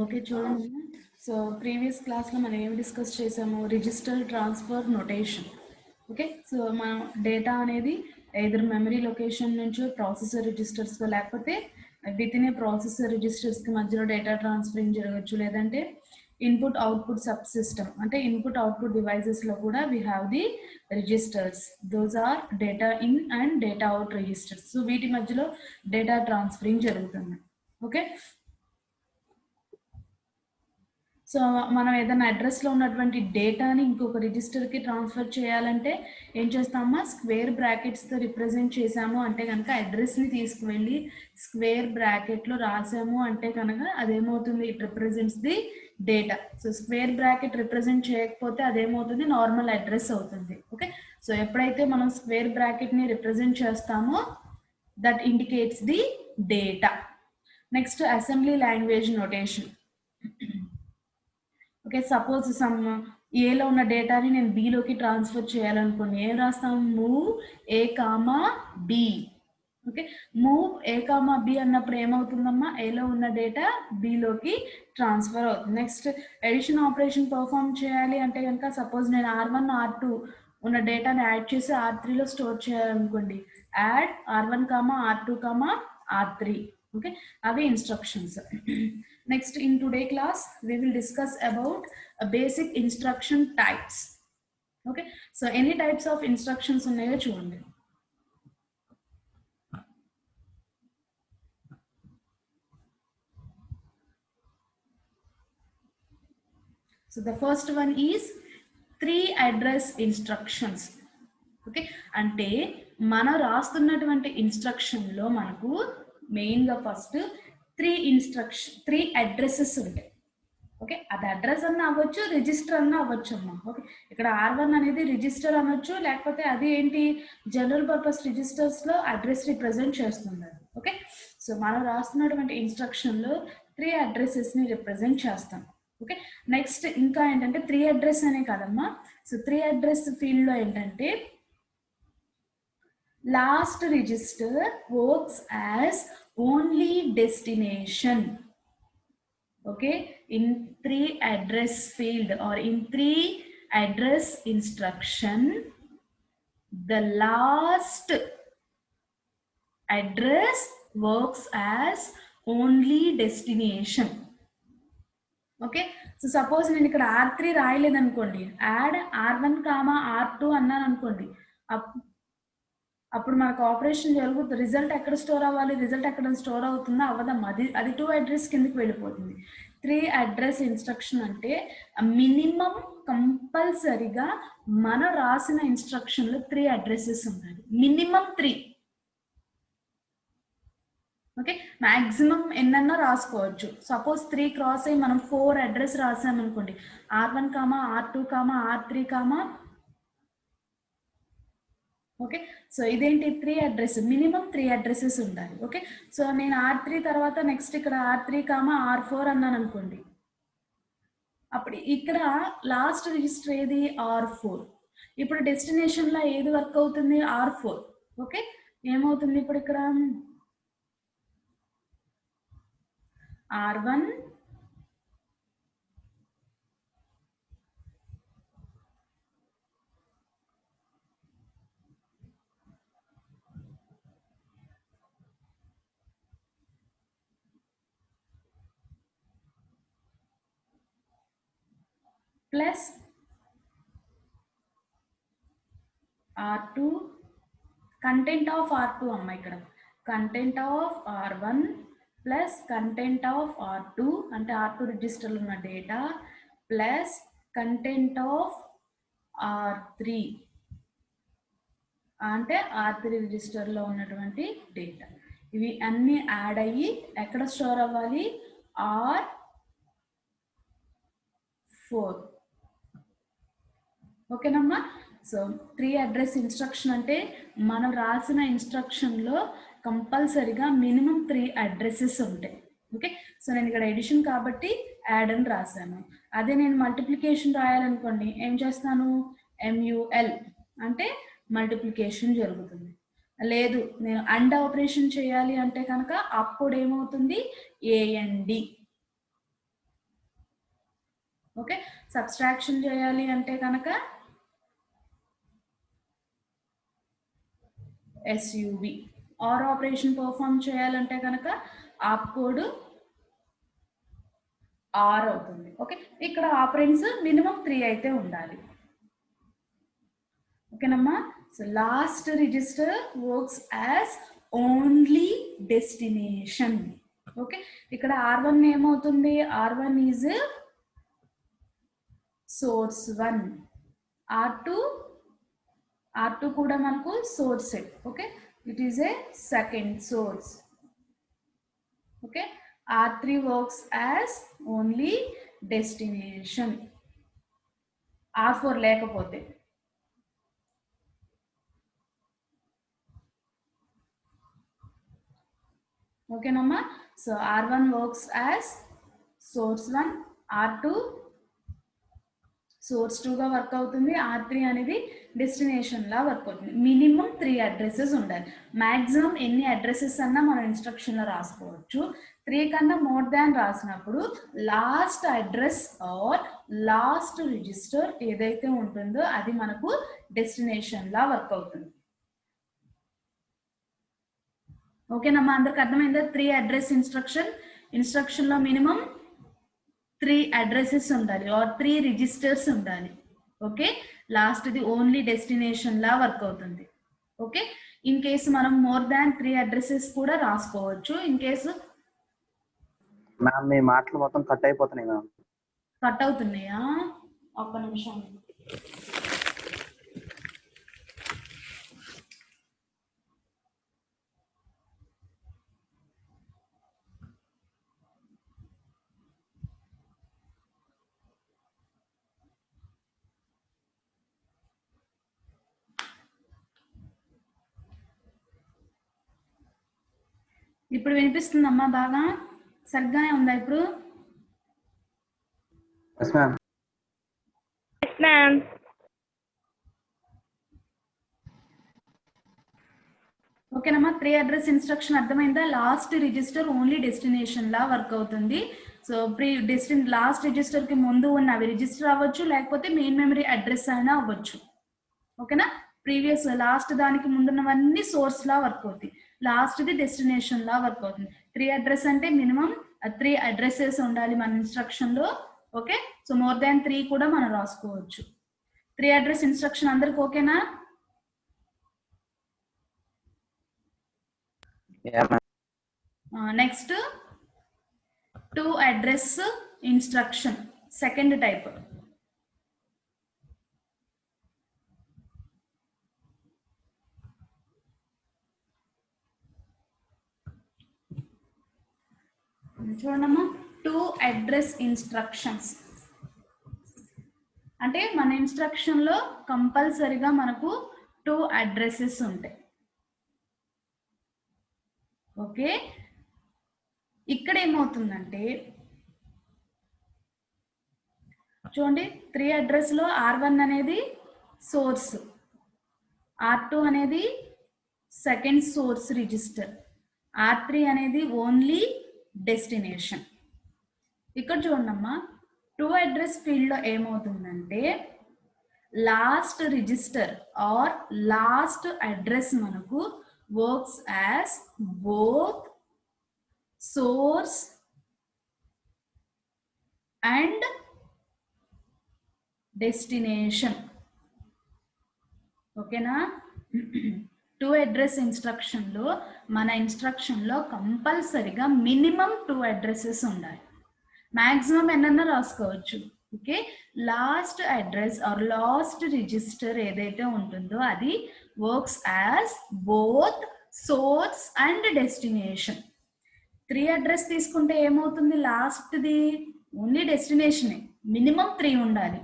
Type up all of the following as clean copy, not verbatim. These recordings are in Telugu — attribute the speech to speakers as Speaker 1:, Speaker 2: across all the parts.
Speaker 1: ఓకే చూడండి. సో ప్రీవియస్ క్లాస్లో మనం ఏమి డిస్కస్ చేసాము, register transfer notation. Okay, so మనం డేటా అనేది ఎయిదర్ మెమరీ లొకేషన్ నుంచి ప్రాసెసర్ రిజిస్టర్స్లో, లేకపోతే విత్ ఇన్ ఏ ప్రాసెసర్ రిజిస్టర్స్కి మధ్యలో డేటా ట్రాన్స్ఫరింగ్ జరగచ్చు, లేదంటే ఇన్పుట్ అవుట్పుట్ సబ్ సిస్టమ్ అంటే ఇన్పుట్ అవుట్పుట్ డివైజెస్లో కూడా we have the registers. Those are data in and data out registers. So వీటి మధ్యలో డేటా ట్రాన్స్ఫరింగ్ జరుగుతుంది. ఓకే, సో మనం ఏదైనా అడ్రస్లో ఉన్నటువంటి డేటాని ఇంకొక రిజిస్టర్కి ట్రాన్స్ఫర్ చేయాలంటే ఏం చేస్తామా, స్క్వేర్ బ్రాకెట్స్తో రిప్రజెంట్ చేసాము అంటే కనుక అడ్రస్ని తీసుకువెళ్ళి స్క్వేర్ బ్రాకెట్లో రాసాము అంటే కనుక అదేమవుతుంది, it represents the data. So square bracket represent చేయకపోతే అదేమవుతుంది, నార్మల్ అడ్రస్ అవుతుంది. ఓకే, సో ఎప్పుడైతే మనం స్క్వేర్ బ్రాకెట్ని రిప్రజెంట్ చేస్తామో that indicates the data. Next assembly language notation. Okay, suppose some ఏలో ఉన్న డేటాని నేను బిలోకి ట్రాన్స్ఫర్ చేయాలనుకోండి, ఏం రాస్తాం, move A comma B. Okay, move A comma B అన్నప్పుడు ఏమవుతుందమ్మా, ఏలో ఉన్న డేటా బిలోకి ట్రాన్స్ఫర్ అవుతుంది. నెక్స్ట్ ఎడిషన్ ఆపరేషన్ పర్ఫామ్ చేయాలి అంటే కనుక సపోజ్ నేను R1 R2 ఉన్న డేటాని యాడ్ చేసి R3లో స్టోర్ చేయాలనుకోండి, add R1 comma R2 comma R3. okay, అవి instructions. Next, in today class we will discuss about basic instruction types. Okay, so any types of instructions ఉన్నాయో చూడండి. So the first one is 3 address instructions. Okay, అంటే మనం రాస్తున్నటువంటి ఇన్స్ట్రక్షన్లో మనకు మెయిన్గా ఫస్ట్ 3 అడ్రసెస్ ఉంటాయి. ఓకే, అది అడ్రస్ అన్న అవ్వచ్చు, రిజిస్టర్ అన్న అవ్వచ్చు అమ్మా. ఓకే, ఇక్కడ R1 అనేది రిజిస్టర్ అనొచ్చు, లేకపోతే అది ఏంటి, జనరల్ పర్పస్ రిజిస్టర్స్లో అడ్రస్ రిప్రజెంట్ చేస్తుంది. ఓకే, సో మనం రాస్తున్నటువంటి ఇన్స్ట్రక్షన్లో 3 అడ్రసెస్ని రిప్రజెంట్ చేస్తాం. ఓకే, నెక్స్ట్ ఇంకా ఏంటంటే 3 అడ్రస్ అనే కాదమ్మా. సో 3 అడ్రస్ ఫీల్డ్లో ఏంటంటే last register works as only destination. Okay, in 3 address field or in 3 address instruction, the last address works as only destination. Okay, so suppose నేను ఇక్కడ R3 రాయలేదు అనుకోండి, యాడ్ R1 కామా R2 అన్నాను అనుకోండి, అప్పుడు మనకు ఆపరేషన్ జరుగుతుంది. రిజల్ట్ ఎక్కడ స్టోర్ అవ్వాలి, రిజల్ట్ ఎక్కడ స్టోర్ అవుతుందో అవ్వదమ్మా, అది 2 అడ్రస్ కిందకి వెళ్ళిపోతుంది. 3 అడ్రస్ ఇన్స్ట్రక్షన్ అంటే మినిమం కంపల్సరిగా మనం రాసిన ఇన్స్ట్రక్షన్లో 3 అడ్రసెస్ ఉండాలి, మినిమం 3. ఓకే, మ్యాక్సిమం ఎన్నన్నా రాసుకోవచ్చు. సపోజ్ 3 క్రాస్ అయ్యి మనం 4 అడ్రస్ రాసామనుకోండి, R1 comma R2 comma R3 comma. Okay, so ఇదేంటి 3 అడ్రస్, మినిమం 3 అడ్రసెస్ ఉండాలి. ఓకే, సో నేను R3 తర్వాత నెక్స్ట్ ఇక్కడ R3 కామా R4 అన్నాను అనుకోండి, అప్పుడు ఇక్కడ లాస్ట్ రిజిస్టర్ ఏది, R4. ఇప్పుడు డెస్టినేషన్లో ఏది వర్క్ అవుతుంది, R4. ఓకే, ఏమవుతుంది ఇప్పుడు ఇక్కడ R1 plus R2 content of R2 అమ్మ, ఇక్కడ content of R1 plus content of R2 అంటే R2 రిజిస్టర్లో ఉన్న data plus content of R3 అంటే R3 రిజిస్టర్లో ఉన్నటువంటి డేటా. ఇవి అన్నీ యాడ్ అయ్యి ఎక్కడ స్టోర్ అవ్వాలి, R4. ఓకేనమ్మా, సో 3 అడ్రస్ ఇన్స్ట్రక్షన్ అంటే మనం రాసిన ఇన్స్ట్రక్షన్లో కంపల్సరిగా మినిమం 3 అడ్రసెస్ ఉంటాయి. ఓకే, సో నేను ఇక్కడ ఎడిషన్ కాబట్టి యాడ్ అని రాశాను. అదే నేను మల్టిప్లికేషన్ రాయాలనుకోండి, ఏం చేస్తాను, MUL అంటే మల్టిప్లికేషన్ జరుగుతుంది. లేదు నేను అండ్ ఆపరేషన్ చేయాలి అంటే కనుక అప్పుడు ఏమవుతుంది, AND. ఓకే, సబ్స్ట్రాక్షన్ చేయాలి అంటే కనుక SUB, ఆర్ ఆపరేషన్ పర్ఫామ్ చేయాలంటే కనుక ఆప్ కోడ్ ఆర్ అవుతుంది. ఓకే, ఇక్కడ ఆపరెంట్స్ మినిమం 3 అయితే ఉండాలి. ఓకేనమ్మా. So last register works as only destination. Okay, ఇక్కడ R1 ఏమవుతుంది, R1 ఈజ్ సోర్స్ 1, R2 కూడా మనకు సోర్సే. Okay, it is a second source. Okay, R3 works as only destination, R4 లేకపోతే. ఓకేనమ్మా. So R1 works as source 1, R2 source 2గా వర్క్ అవుతుంది, R3 అనేది డెస్టినేషన్ లా వర్క్ అవుతుంది. మినిమం 3 అడ్రసెస్ ఉండాలి. మ్యాక్సిమం ఎన్ని అడ్రసెస్ అన్నా మనం ఇన్స్ట్రక్షన్లో రాసుకోవచ్చు. 3 కన్నా మోర్ దాన్ రాసినప్పుడు last address or last register ఏదైతే ఉంటుందో అది మనకు డెస్టినేషన్ లా వర్క్ అవుతుంది. ఓకేనమ్మా, అందరికి అర్థమైందా? 3 అడ్రస్ ఇన్స్ట్రక్షన్ లో మినిమం 3 అడ్రసెస్ ఉండాలి ఆర్ 3 రిజిస్టర్స్ ఉండాలి. ఓకే, లాస్ట్ ది ఓన్లీ డెస్టినేషన్ లా వర్క్ అవుతుంది. ఓకే, ఇన్ కేసు మనం మోర్ దాన్ 3 అడ్రసెస్ కూడా రాసుకోవచ్చు. ఇన్ కేసు
Speaker 2: మ్యామ్ మీ మాటలు మొత్తం కట్ అయిపోతున్నాయి మ్యామ్.
Speaker 1: కట్ అవుతున్నాయా? ఒక్క నిమిషం. ఇప్పుడు వినిపిస్తుందమ్మా? బాగా సరిగ్గానే ఉందా ఇప్పుడు?
Speaker 2: Yes ma'am.
Speaker 3: Yes ma'am.
Speaker 1: ఓకేనమ్మా, 3 అడ్రస్ ఇన్స్ట్రక్షన్ అర్థమైందా? లాస్ట్ రిజిస్టర్ ఓన్లీ డెస్టినేషన్ లా వర్క్ అవుతుంది. సో లాస్ట్ రిజిస్టర్ కి ముందు ఉన్న అవి రిజిస్టర్ అవ్వచ్చు, లేకపోతే మెయిన్ మెమరీ అడ్రస్ అయినా అవ్వచ్చు. ఓకేనా, ప్రీవియస్ లాస్ట్ దానికి ముందున్నవన్నీ సోర్స్ లా వర్క్ అవుతాయి, లాస్ట్ ది డెస్టినేషన్ లా వర్క్ అవుతుంది. 3 అడ్రస్ అంటే మినిమం 3 అడ్రసెస్ ఉండాలి మన ఇన్స్ట్రక్షన్ లో. ఓకే, సో మోర్ దాన్ 3 కూడా మనం రాసుకోవచ్చు. 3 అడ్రస్ ఇన్స్ట్రక్షన్ అందరికి ఓకేనా? Next 2 address instruction, second type. చూడమ్మా, 2 అడ్రస్ ఇన్స్ట్రక్షన్స్ అంటే మన ఇన్స్ట్రక్షన్ లో కంపల్సరిగా మనకు 2 అడ్రసెస్ ఉంటాయి. ఓకే, ఇక్కడ ఏమవుతుందంటే చూడండి, 3 అడ్రస్ లో R1 అనేది సోర్స్, R2 అనేది సెకండ్ సోర్స్ రిజిస్టర్, R3 అనేది ఓన్లీ డెస్టినేషన్. ఇక్కడ చూడమ్మా, 2 అడ్రస్ ఫీల్డ్ లో ఏమవుతుందంటే last register or last address మనకు works as both source and destination. ఓకేనా, 2 అడ్రస్ ఇన్స్ట్రక్షన్ లో మన ఇన్స్ట్రక్షన్ లో కంపల్సరిగా మినిమం 2 అడ్రసెస్ ఉండాలి. మాక్సిమం ఎన్నన్నా రాసుకోవచ్చు. Okay, last address or last register ఏదైతే ఉంటుందో అది works as both source and destination. 3 address తీసుకుంటే ఏమవుతుంది, లాస్ట్ ది ఓన్లీ డెస్టినేషనే, మినిమం 3 ఉండాలి.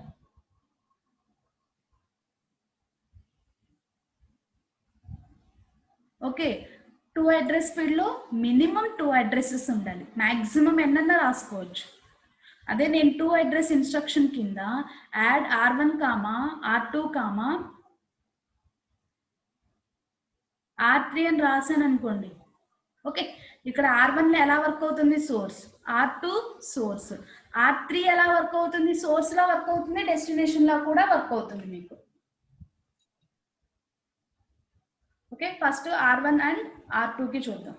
Speaker 1: ఓకే, 2 అడ్రస్ ఫీల్డ్ లో మినిమం 2 అడ్రసెస్ ఉండాలి, మాక్సిమం ఎన్నన్నా రాసుకోవచ్చు. అదే నేను 2 అడ్రస్ ఇన్స్ట్రక్షన్ కింద యాడ్ R1 R2 R3 అని రాశాను అనుకోండి. ఓకే, ఇక్కడ R1 ఎలా వర్క్ అవుతుంది, సోర్స్, R2 సోర్స్. R3 ఎలా వర్క్ అవుతుంది? సోర్స్ లా వర్క్ అవుతుంది, డెస్టినేషన్ లా కూడా వర్క్ అవుతుంది మీకు. Okay, first R1 and R2 కి చూద్దాం.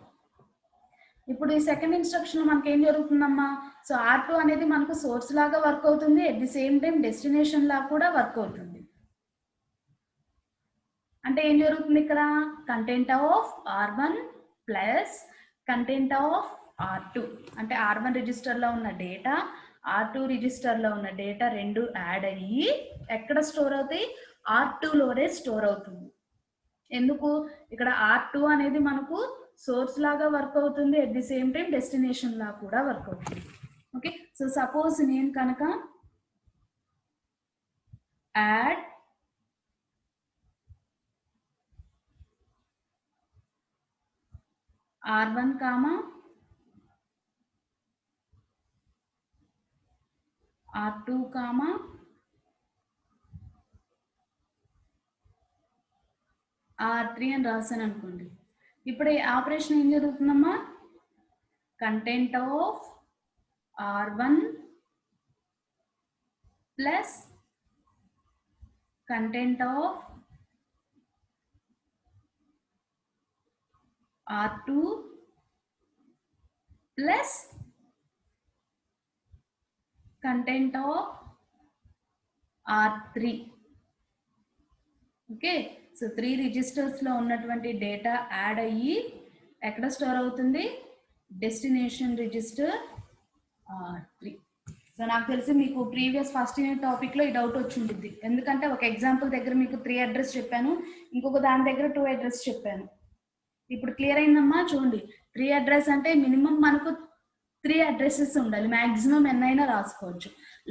Speaker 1: ఇప్పుడు ఈ సెకండ్ ఇన్స్ట్రక్షన్ మనకి ఏం జరుగుతుందమ్మా? సో R2 అనేది మనకు సోర్స్ లాగా వర్క్ అవుతుంది, at the same time destination లా కూడా వర్క్ అవుతుంది. అంటే ఏం జరుగుతుంది ఇక్కడ? Content of R1 plus content of R2. అంటే R1 రిజిస్టర్ లో ఉన్న డేటా, R2 రిజిస్టర్ లో ఉన్న డేటా రెండు యాడ్ అయ్యి ఎక్కడ స్టోర్ అవుతాయి? R2 లోనే స్టోర్ అవుతుంది. ఎందుకు? ఇక్కడ R2 అనేది మనకు సోర్స్ లాగా వర్క్ అవుతుంది, at the same time destination లా కూడా వర్క్ అవుతుంది. ఓకే, సో సపోజ్ నేను కనుక add R1 comma R2 comma R3 అని రాశాను అనుకోండి. ఇప్పుడు ఈ ఆపరేషన్ ఏం జరుగుతుందమ్మా? Content of R1 plus content of R2 plus content of R3. Okay, so 3 registers లో ఉన్నటువంటి డేటా యాడ్ అయ్యి ఎక్కడ స్టోర్ అవుతుంది? Destination register R3. సో నాకు తెలిసి మీకు ప్రీవియస్ ఫస్ట్ యూనిట్ టాపిక్ లో ఈ డౌట్ వచ్చి ఉంటుంది. ఎందుకంటే ఒక ఎగ్జాంపుల్ దగ్గర మీకు 3 అడ్రస్ చెప్పాను, ఇంకొక దాని దగ్గర 2 అడ్రస్ చెప్పాను. ఇప్పుడు క్లియర్ అయిందమ్మా? చూడండి, 3 అడ్రస్ అంటే మినిమం మనకు 3 అడ్రసెస్ ఉండాలి, మాక్సిమం ఎన్నైనా రాసుకోవచ్చు.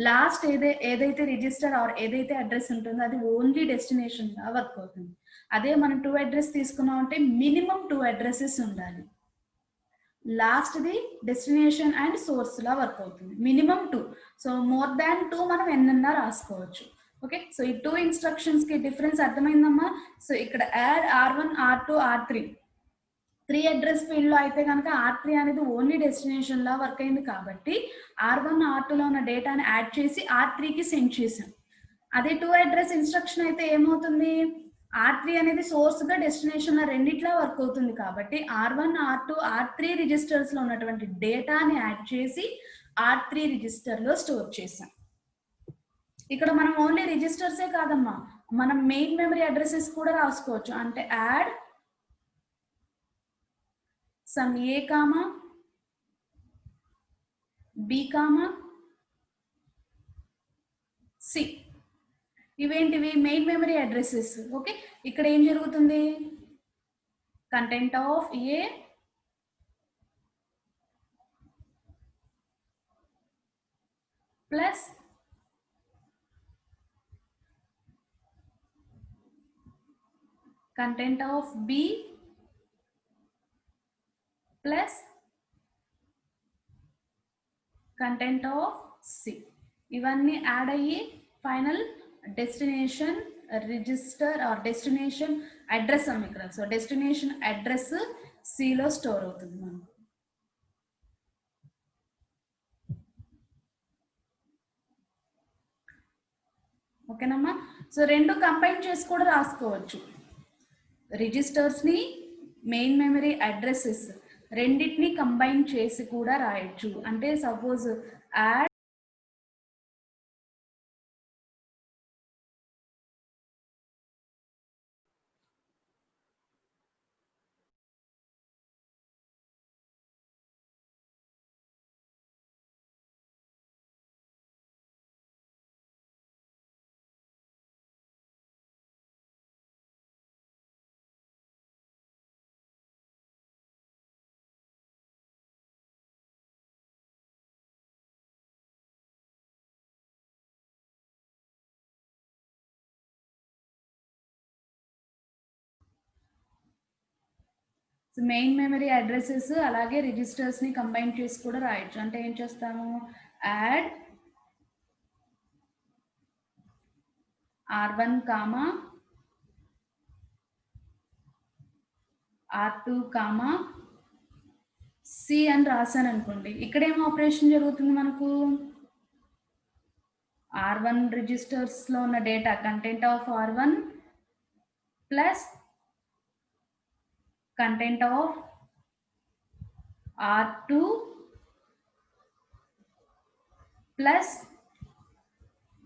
Speaker 1: లాస్ట్ ఏదైతే రిజిస్టర్ ఆర్ ఏదైతే అడ్రస్ ఉంటుందో అది ఓన్లీ డెస్టినేషన్ గా వర్క్ అవుతుంది. అదే మనం 2 అడ్రస్ తీసుకున్నాం అంటే మినిమం 2 అడ్రసెస్ ఉండాలి. Last the destination and source లా వర్క్ అవుతుంది, మినిమం 2. సో మోర్ దాన్ 2 మనం ఎన్నన్నా రాసుకోవచ్చు. ఓకే, సో ఈ 2 ఇన్స్ట్రక్షన్స్ కి డిఫరెన్స్ అర్థమైందమ్మా? సో ఇక్కడ add R1, R2, R3 3 address field లో అయితే కనుక R3 అనేది ఓన్లీ డెస్టినేషన్ లా వర్క్ అయింది కాబట్టి R1, R2 లో ఉన్న డేటాని యాడ్ చేసి R3 కి సెండ్ చేసాం. అదే 2 అడ్రస్ ఇన్స్ట్రక్షన్ అయితే ఏమవుతుంది? R3 అనేది సోర్స్ గా డెస్టినేషన్ లా రెండిట్లా వర్క్ అవుతుంది కాబట్టి R1, R2, R3 రిజిస్టర్స్ లో ఉన్నటువంటి డేటాని యాడ్ చేసి R3 రిజిస్టర్ లో స్టోర్ చేసాం. ఇక్కడ మనం ఓన్లీ రిజిస్టర్సే కాదమ్మా, మనం మెయిన్ మెమరీ అడ్రసెస్ కూడా రాసుకోవచ్చు. అంటే add sum A comma B comma C. ఇవేంటివి? Main memory addresses. ఓకే, ఇక్కడ ఏం జరుగుతుంది? Content of A plus content of B plus content of C. ఇవన్నీ యాడ్ అయ్యి final destination register or destination address అమ్మ ఇక్కడ. సో డెస్టినేషన్ అడ్రస్ C లో స్టోర్ అవుతుంది మనకు. ఓకేనమ్మా? సో రెండు కంబైన్ చేసి కూడా రాసుకోవచ్చు. రిజిస్టర్స్ ని, మెయిన్ మెమరీ అడ్రసెస్ రెండింటిని కంబైన్ చేసి కూడా రాయొచ్చు. అంటే suppose add main memory addresses అలాగే రిజిస్టర్స్ ని కంబైన్ చేసి కూడా రాయొచ్చు. అంటే ఏం చేస్తాము? Add R1 comma R2 comma C అని రాశాను అనుకోండి, ఇక్కడ ఏం ఆపరేషన్ జరుగుతుంది మనకు? R1 రిజిస్టర్స్ లో ఉన్న data content of R1 plus content of R2 plus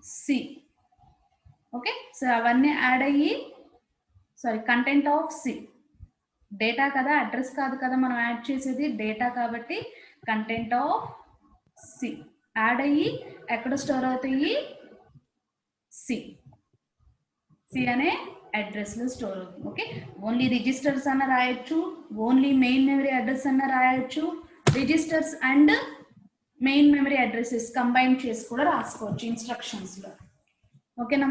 Speaker 1: C. Okay, so అవన్నీ యాడ్ అయ్యి కంటెంట్ ఆఫ్ సి, డేటా కదా, అడ్రస్ కాదు కదా మనం యాడ్ చేసేది, డేటా కాబట్టి కంటెంట్ ఆఫ్ సి యాడ్ అయ్యి ఎక్కడ స్టోర్ అవుతాయి? సి అనే అడ్రస్ లో స్టోర్ అవుతుంది. ఓకే, ఓన్లీ రిజిస్టర్స్ అన్న రాయొచ్చు, ఓన్లీ మెయిన్ మెమరీ అడ్రస్ అన్న రాయొచ్చు, registers and main memory addresses combine చేసి కూడా రాసుకోవచ్చు ఇన్స్ట్రక్షన్స్ లో. ఓకేనా?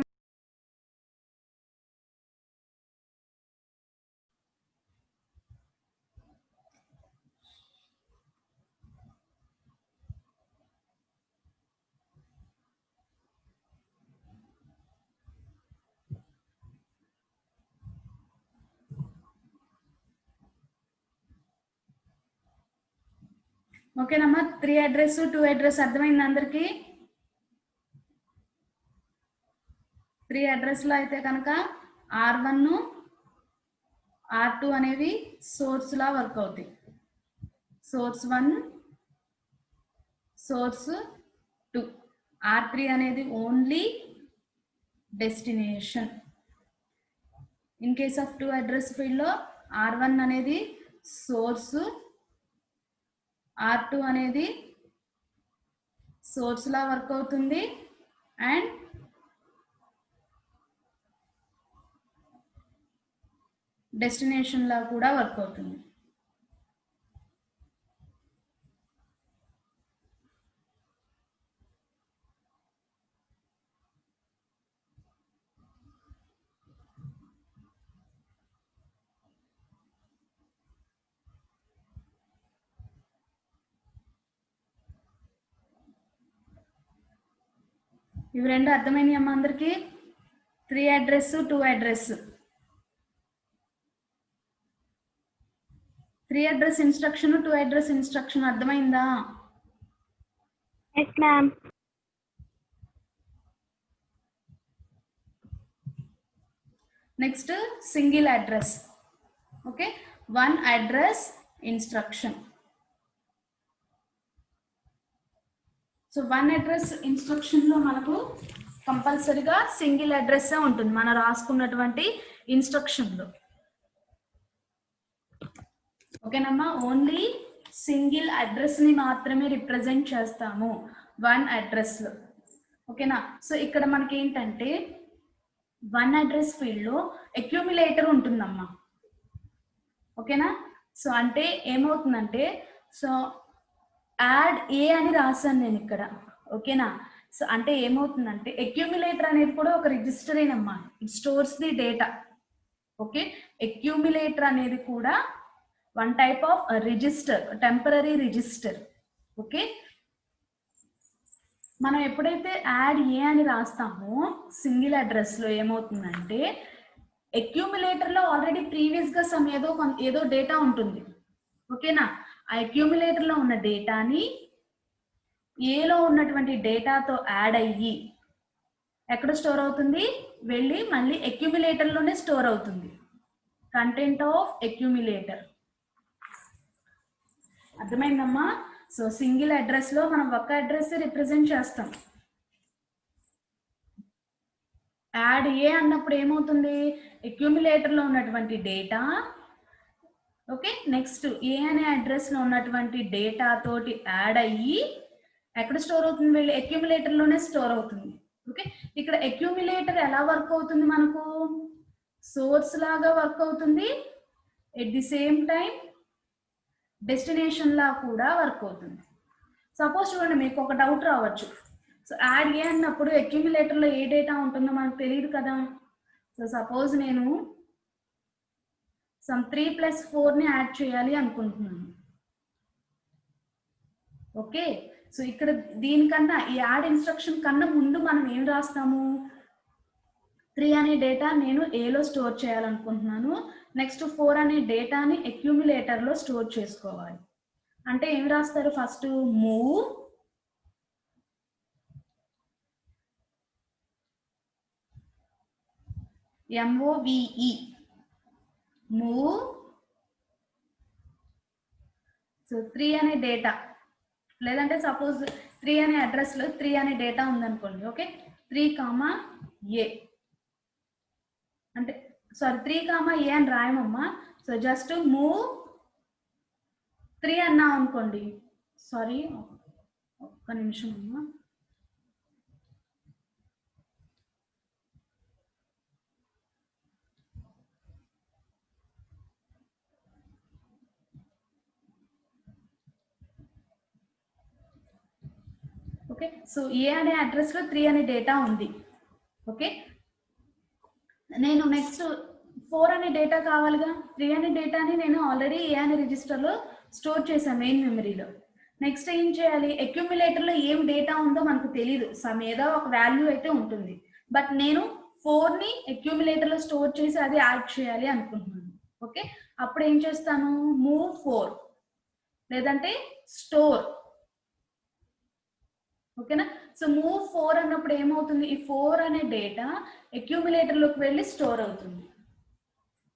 Speaker 1: ఓకేనమ్మా, 3 అడ్రస్ 2 అడ్రస్ అర్థమైంది అందరికి? 3 అడ్రస్ లో అయితే కనుక R1 R2 అనేవి సోర్స్ లా వర్క్ అవుతాయి. సోర్స్ 1 సోర్స్ 2, R3 అనేది only destination. In case of 2 address field లో R1 అనేది సోర్స్, R2 అనేది సోర్స్ లా వర్క్ అవుతుంది అండ్ డెస్టినేషన్ లా కూడా వర్క్ అవుతుంది. ఇవి రెండు అర్థమైనాయి అమ్మా అందరికి? 3 address 2 address. 3 address instruction 2 address instruction అర్థమైందా?
Speaker 3: Yes ma'am.
Speaker 1: Next single address. Okay, 1 address instruction. So 1 address instruction లో మనకు కంపల్సరిగా సింగిల్ అడ్రస్ ఉంటుంది మనం రాసుకున్నటువంటి ఇన్స్ట్రక్షన్ లో. ఓకేనమ్మా, ఓన్లీ సింగిల్ అడ్రస్ ని మాత్రమే రిప్రజెంట్ చేస్తాము 1 అడ్రస్ లో. ఓకేనా? సో ఇక్కడ మనకి ఏంటంటే 1 అడ్రస్ ఫీల్డ్ లో అక్యూములేటర్ ఉంటుందమ్మా. ఓకేనా? సో అంటే ఏమవుతుందంటే, సో యాడ్ ఏ అని రాశాను నేను ఇక్కడ. ఓకేనా? సో అంటే ఏమవుతుందంటే అక్యూములేటర్ అనేది కూడా ఒక రిజిస్టర్ ఏనమ్మా, it stores the data. Okay, accumulator అనేది కూడా one type of register, temporary register. Okay, మనం ఎప్పుడైతే యాడ్ ఏ అని రాస్తామో సింగిల్ అడ్రస్ లో ఏమవుతుందంటే అక్యూములేటర్ లో ఆల్రెడీ ప్రీవియస్ గా సమ్ ఏదో డేటా ఉంటుంది. ఓకేనా? ఆ అక్యూములేటర్ లో ఉన్న డేటాని ఏలో ఉన్నటువంటి డేటాతో యాడ్ అయ్యి ఎక్కడ స్టోర్ అవుతుంది? వెళ్ళి మళ్ళీ అక్యూములేటర్ లోనే స్టోర్ అవుతుంది. Content of accumulator. అర్థమైందమ్మా? సో సింగిల్ అడ్రస్ లో మనం ఒక అడ్రస్ రిప్రజెంట్ చేస్తాం. యాడ్ ఏ అన్నప్పుడు ఏమవుతుంది? అక్యూములేటర్ లో ఉన్నటువంటి డేటా, ఓకే, నెక్స్ట్ ఏ అనే అడ్రస్ లో ఉన్నటువంటి డేటా తోటి యాడ్ అయ్యి ఎక్కడ స్టోర్ అవుతుంది? వెళ్ళి అక్యూములేటర్ లోనే స్టోర్ అవుతుంది. ఓకే, ఇక్కడ అక్యూములేటర్ ఎలా వర్క్ అవుతుంది? మనకు సోర్స్ లాగా వర్క్ అవుతుంది, at the same time destination లా కూడా వర్క్ అవుతుంది. సపోజ్ చూడండి, మీకు ఒక డౌట్ రావచ్చు. సో యాడ్ ఏ అన్నప్పుడు అక్యూములేటర్ లో ఏ డేటా ఉంటుందో మనకు తెలియదు కదా. సో సపోజ్ నేను సమ్ 3 + 4 ని యాడ్ చేయాలి అనుకుంటున్నాను. ఓకే, సో ఇక్కడ దీనికన్నా ఈ యాడ్ ఇన్స్ట్రక్షన్ కన్నా ముందు మనం ఏం రాస్తాము? 3 అనే డేటా నేను ఏలో స్టోర్ చేయాలనుకుంటున్నాను, నెక్స్ట్ 4 అనే డేటాని అక్యూములేటర్ లో స్టోర్ చేసుకోవాలి. అంటే ఏమి రాస్తారు first move MOVE move so 3 అనే డేటా లేదంటే సపోజ్ 3 అనే అడ్రస్లో 3 అనే డేటా ఉందనుకోండి ఓకే 3, A అంటే సారీ 3, A అని రాయమమ్మా సో జస్ట్ మూవ్ 3 అన్నా అనుకోండి సారీ ఒక్క నిమిషం అమ్మా ఓకే సో ఏ అనే అడ్రస్లో 3 అనే డేటా ఉంది ఓకే నేను నెక్స్ట్ 4 అనే డేటా కావాలిగా 3 అనే డేటాని నేను ఆల్రెడీ ఏ అనే రిజిస్టర్లో స్టోర్ చేశాను మెయిన్ మెమరీలో నెక్స్ట్ ఏం చేయాలి అక్యుములేటర్లో ఏం డేటా ఉందో మనకు తెలియదు సమ్ ఏదో ఒక వాల్యూ అయితే ఉంటుంది బట్ నేను 4ని అక్యుములేటర్లో స్టోర్ చేసి అది యాడ్ చేయాలి అనుకుంటున్నాను ఓకే అప్పుడు ఏం చేస్తాను మూవ్ 4 లేదంటే స్టోర్ ఓకేనా సో మూవ్ 4 అన్నప్పుడు ఏమవుతుంది ఈ 4 అనే డేటా అక్యుములేటర్లోకి వెళ్ళి స్టోర్ అవుతుంది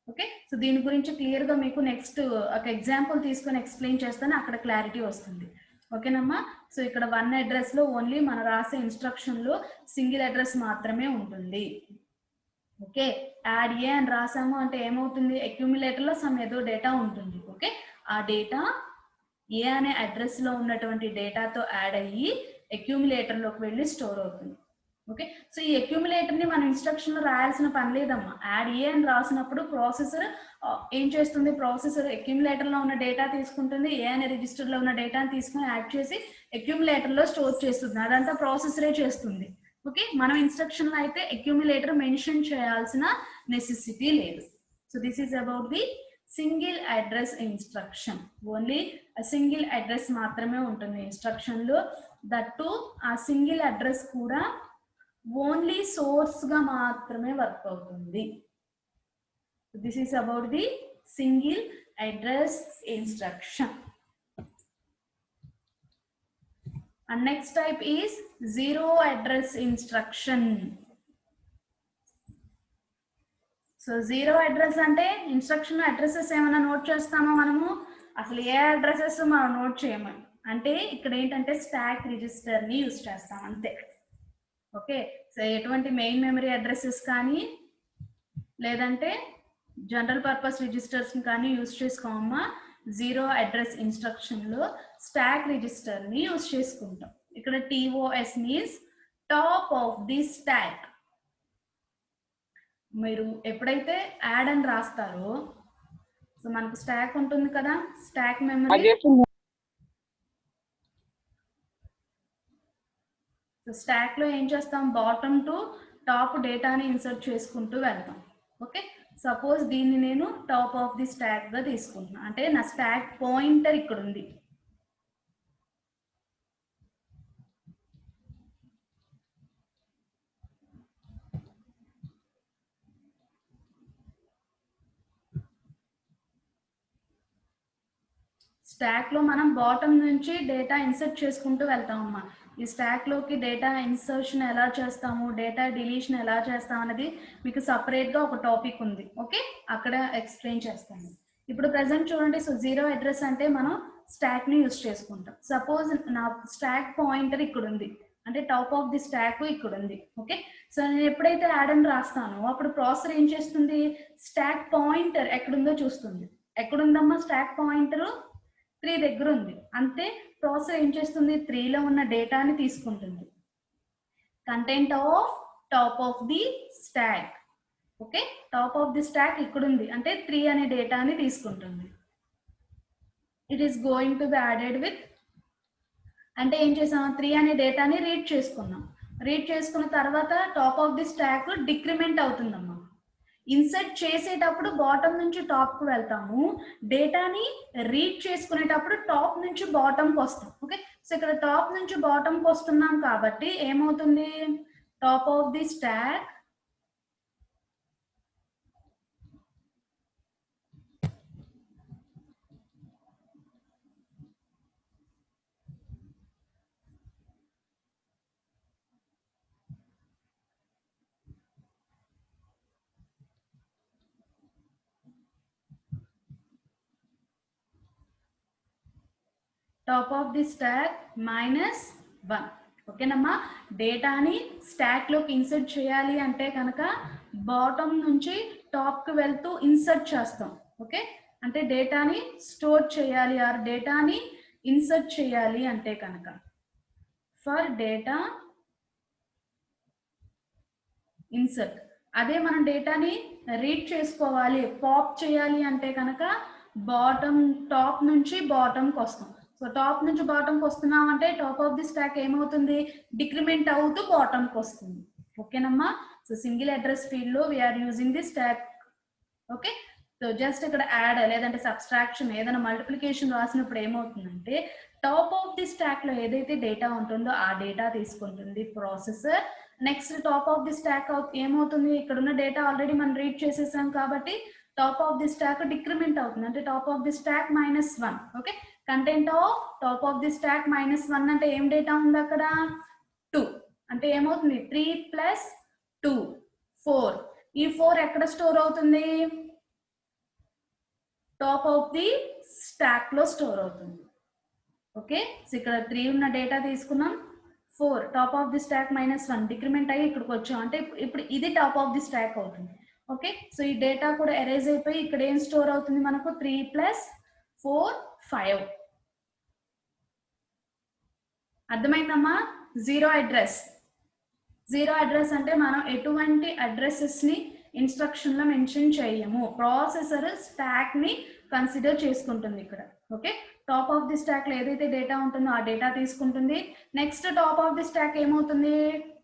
Speaker 1: ఓకే సో దీని గురించి క్లియర్గా మీకు నెక్స్ట్ ఒక ఎగ్జాంపుల్ తీసుకొని ఎక్స్ప్లెయిన్ చేస్తాను అక్కడ క్లారిటీ వస్తుంది ఓకేనమ్మా సో ఇక్కడ 1 అడ్రస్లో ఓన్లీ మనం రాసే ఇన్స్ట్రక్షన్లో సింగిల్ అడ్రస్ మాత్రమే ఉంటుంది ఓకే యాడ్ ఏ అని రాసాము అంటే ఏమవుతుంది అక్యుములేటర్లో సమ్ ఏదో డేటా ఉంటుంది ఓకే ఆ డేటా ఏ అనే అడ్రస్లో ఉన్నటువంటి డేటాతో యాడ్ అయ్యి అక్యుములేటర్లోకి వెళ్ళి స్టోర్ అవుతుంది ఓకే సో ఈ అక్యుములేటర్ని మనం ఇన్స్ట్రక్షన్లో రాయాల్సిన పని లేదమ్మా యాడ్ ఏ అని రాసినప్పుడు ప్రాసెసర్ ఏం చేస్తుంది ప్రాసెసర్ అక్యుములేటర్లో ఉన్న డేటా తీసుకుంటుంది ఏ అనే రిజిస్టర్లో ఉన్న డేటాని తీసుకుని యాడ్ చేసి అక్యుములేటర్లో స్టోర్ చేస్తుంది అదంతా ప్రాసెసరే చేస్తుంది ఓకే మనం ఇన్స్ట్రక్షన్లో అయితే అక్యుములేటర్ మెన్షన్ చేయాల్సిన నెసెసిటీ లేదు so this is about the single address instruction only single address మాత్రమే ఉంటుంది ఇన్స్ట్రక్షన్లో దట్టు ఆ సింగిల్ అడ్రస్ కూడా ఓన్లీ సోర్స్గా మాత్రమే వర్క్ అవుతుంది this is about the single address instruction and next type is zero address instruction so zero address అంటే ఇన్స్ట్రక్షన్ అడ్రసెస్ ఏమైనా నోట్ చేస్తామో మనము అసలు ఏ అడ్రసెస్ మనం నోట్ చేయము అంటే ఇక్కడ ఏంటంటే స్టాక్ రిజిస్టర్ని యూజ్ చేస్తాం అంతే ఓకే సో ఎటువంటి మెయిన్ మెమరీ అడ్రసెస్ కానీ లేదంటే జనరల్ పర్పస్ రిజిస్టర్స్ని కానీ యూజ్ చేసుకోమమ్మా జీరో అడ్రస్ ఇన్స్ట్రక్షన్లో స్టాక్ రిజిస్టర్ని యూజ్ చేసుకుంటాం ఇక్కడ TOS means top of the stack మీరు ఎప్పుడైతే యాడ్ అని రాస్తారో సో మనకు స్టాక్ ఉంటుంది కదా స్టాక్ మెమరీ సో స్టాక్లో ఏం చేస్తాం బాటమ్ టు టాప్ డేటాని ఇన్సర్ట్ చేసుకుంటూ వెళ్తాం ఓకే సపోజ్ దీన్ని నేను టాప్ ఆఫ్ ది స్టాక్గా తీసుకుంటున్నాను అంటే నా స్టాక్ పాయింటర్ ఇక్కడ ఉంది స్టాక్లో మనం బాటమ్ నుంచి డేటా ఇన్సర్ట్ చేసుకుంటూ వెళ్తాం అమ్మా ఈ స్టాక్లోకి డేటా ఇన్సర్షన్ ఎలా చేస్తాము డేటా డిలీషన్ ఎలా చేస్తాం అనేది మీకు సపరేట్గా ఒక టాపిక్ ఉంది ఓకే అక్కడ ఎక్స్ప్లెయిన్ చేస్తాను ఇప్పుడు ప్రజెంట్ చూడండి సో జీరో అడ్రస్ అంటే మనం స్టాక్ని యూజ్ చేసుకుంటాం సపోజ్ నా స్టాక్ పాయింటర్ ఇక్కడ ఉంది అంటే టాప్ ఆఫ్ ది స్టాక్ ఇక్కడ ఉంది ఓకే సో నేను ఎప్పుడైతే యాడ్ అని రాస్తానో అప్పుడు ప్రాసెసర్ ఏం చేస్తుంది స్టాక్ పాయింటర్ ఎక్కడుందో చూస్తుంది ఎక్కడుందమ్మా స్టాక్ పాయింటర్ 3 దగ్గర ఉంది అంతే ప్రాసెసర్ ఏం చేస్తుంది 3లో ఉన్న డేటాని తీసుకుంటుంది content of top of the stack okay top of the stock ఇక్కడ ఉంది అంటే 3 అనే డేటాని తీసుకుంటుంది it is going to be added with అంటే ఏం చేసాం 3 అనే డేటాని రీడ్ చేసుకున్నాం రీడ్ చేసుకున్న తర్వాత top of the stack decrement అవుతుందమ్మా ఇన్సర్ట్ చేసేటప్పుడు బాటమ్ నుంచి టాప్కి వెళ్తాము డేటాని రీడ్ చేసుకునేటప్పుడు టాప్ నుంచి బాటమ్కి వస్తాం ఓకే సో ఇక్కడ టాప్ నుంచి బాటమ్కి వస్తున్నాం కాబట్టి ఏమవుతుంది top of the stock top of the stock -1. ఓకేనమ్మా, డేటాని స్టాక్లోకి ఇన్సర్ట్ చేయాలి అంటే కనుక బాటమ్ నుంచి టాప్కి వెళ్తూ ఇన్సర్ట్ చేస్తాం. ఓకే, అంటే డేటాని స్టోర్ చేయాలి ఆర్ డేటాని ఇన్సర్ట్ చేయాలి అంటే కనుక ఫర్ డేటా ఇన్సర్ట్. అదే మనం డేటాని రీడ్ చేసుకోవాలి, పాప్ చేయాలి అంటే కనుక టాప్ నుంచి బాటమ్కి వస్తాం. సో టాప్ నుంచి బాటమ్కి వస్తున్నాం అంటే టాప్ ఆఫ్ ది స్టాక్ ఏమవుతుంది, డిక్రిమెంట్ అవుతూ బాటమ్కి వస్తుంది. ఓకేనమ్మా, సో సింగిల్ అడ్రస్ ఫీల్డ్లో we are using the stack. Okay, so just ఇక్కడ యాడ్ లేదంటే సబ్స్ట్రాక్షన్ ఏదైనా మల్టిప్లికేషన్ రాసినప్పుడు ఏమవుతుందంటే టాప్ ఆఫ్ ది స్టాక్ లో ఏదైతే డేటా ఉంటుందో ఆ డేటా తీసుకుంటుంది processor. Next top of the stack ఏమవుతుంది, ఇక్కడ ఉన్న డేటా ఆల్రెడీ మనం రీడ్ చేసేసాం కాబట్టి top of the stack decrement అవుతుంది, అంటే top of the stock -1. Okay, content of top of the stock -1 అంటే ఏం డేటా ఉంది అక్కడ 2, అంటే ఏమవుతుంది 3 + 2 4. ఈ 4 ఎక్కడ స్టోర్ అవుతుంది, టాప్ ఆఫ్ ది స్టాక్ లో స్టోర్ అవుతుంది. ఓకే, సో ఇక్కడ 3 ఉన్న డేటా తీసుకున్నాం, 4 top of the stock -1 decrement అయ్యి ఇక్కడికి వచ్చాం, అంటే ఇప్పుడు ఇది టాప్ ఆఫ్ ది స్టాక్ అవుతుంది. ఓకే, సో ఈ డేటా కూడా ఎరేజ్ అయిపోయి ఇక్కడ ఏం స్టోర్ అవుతుంది మనకు 3 + 4 5. అర్థమైందమ్మా? జీరో అడ్రస్ అంటే మనం ఎటువంటి అడ్రసెస్ ని ఇన్స్ట్రక్షన్ లో మెన్షన్ చేయము, ప్రాసెసర్ స్టాక్ ని కన్సిడర్ చేసుకుంటుంది ఇక్కడ. Okay, top of the stock లో ఏదైతే డేటా ఉంటుందో ఆ డేటా తీసుకుంటుంది. Next top of the stack ఏమవుతుంది,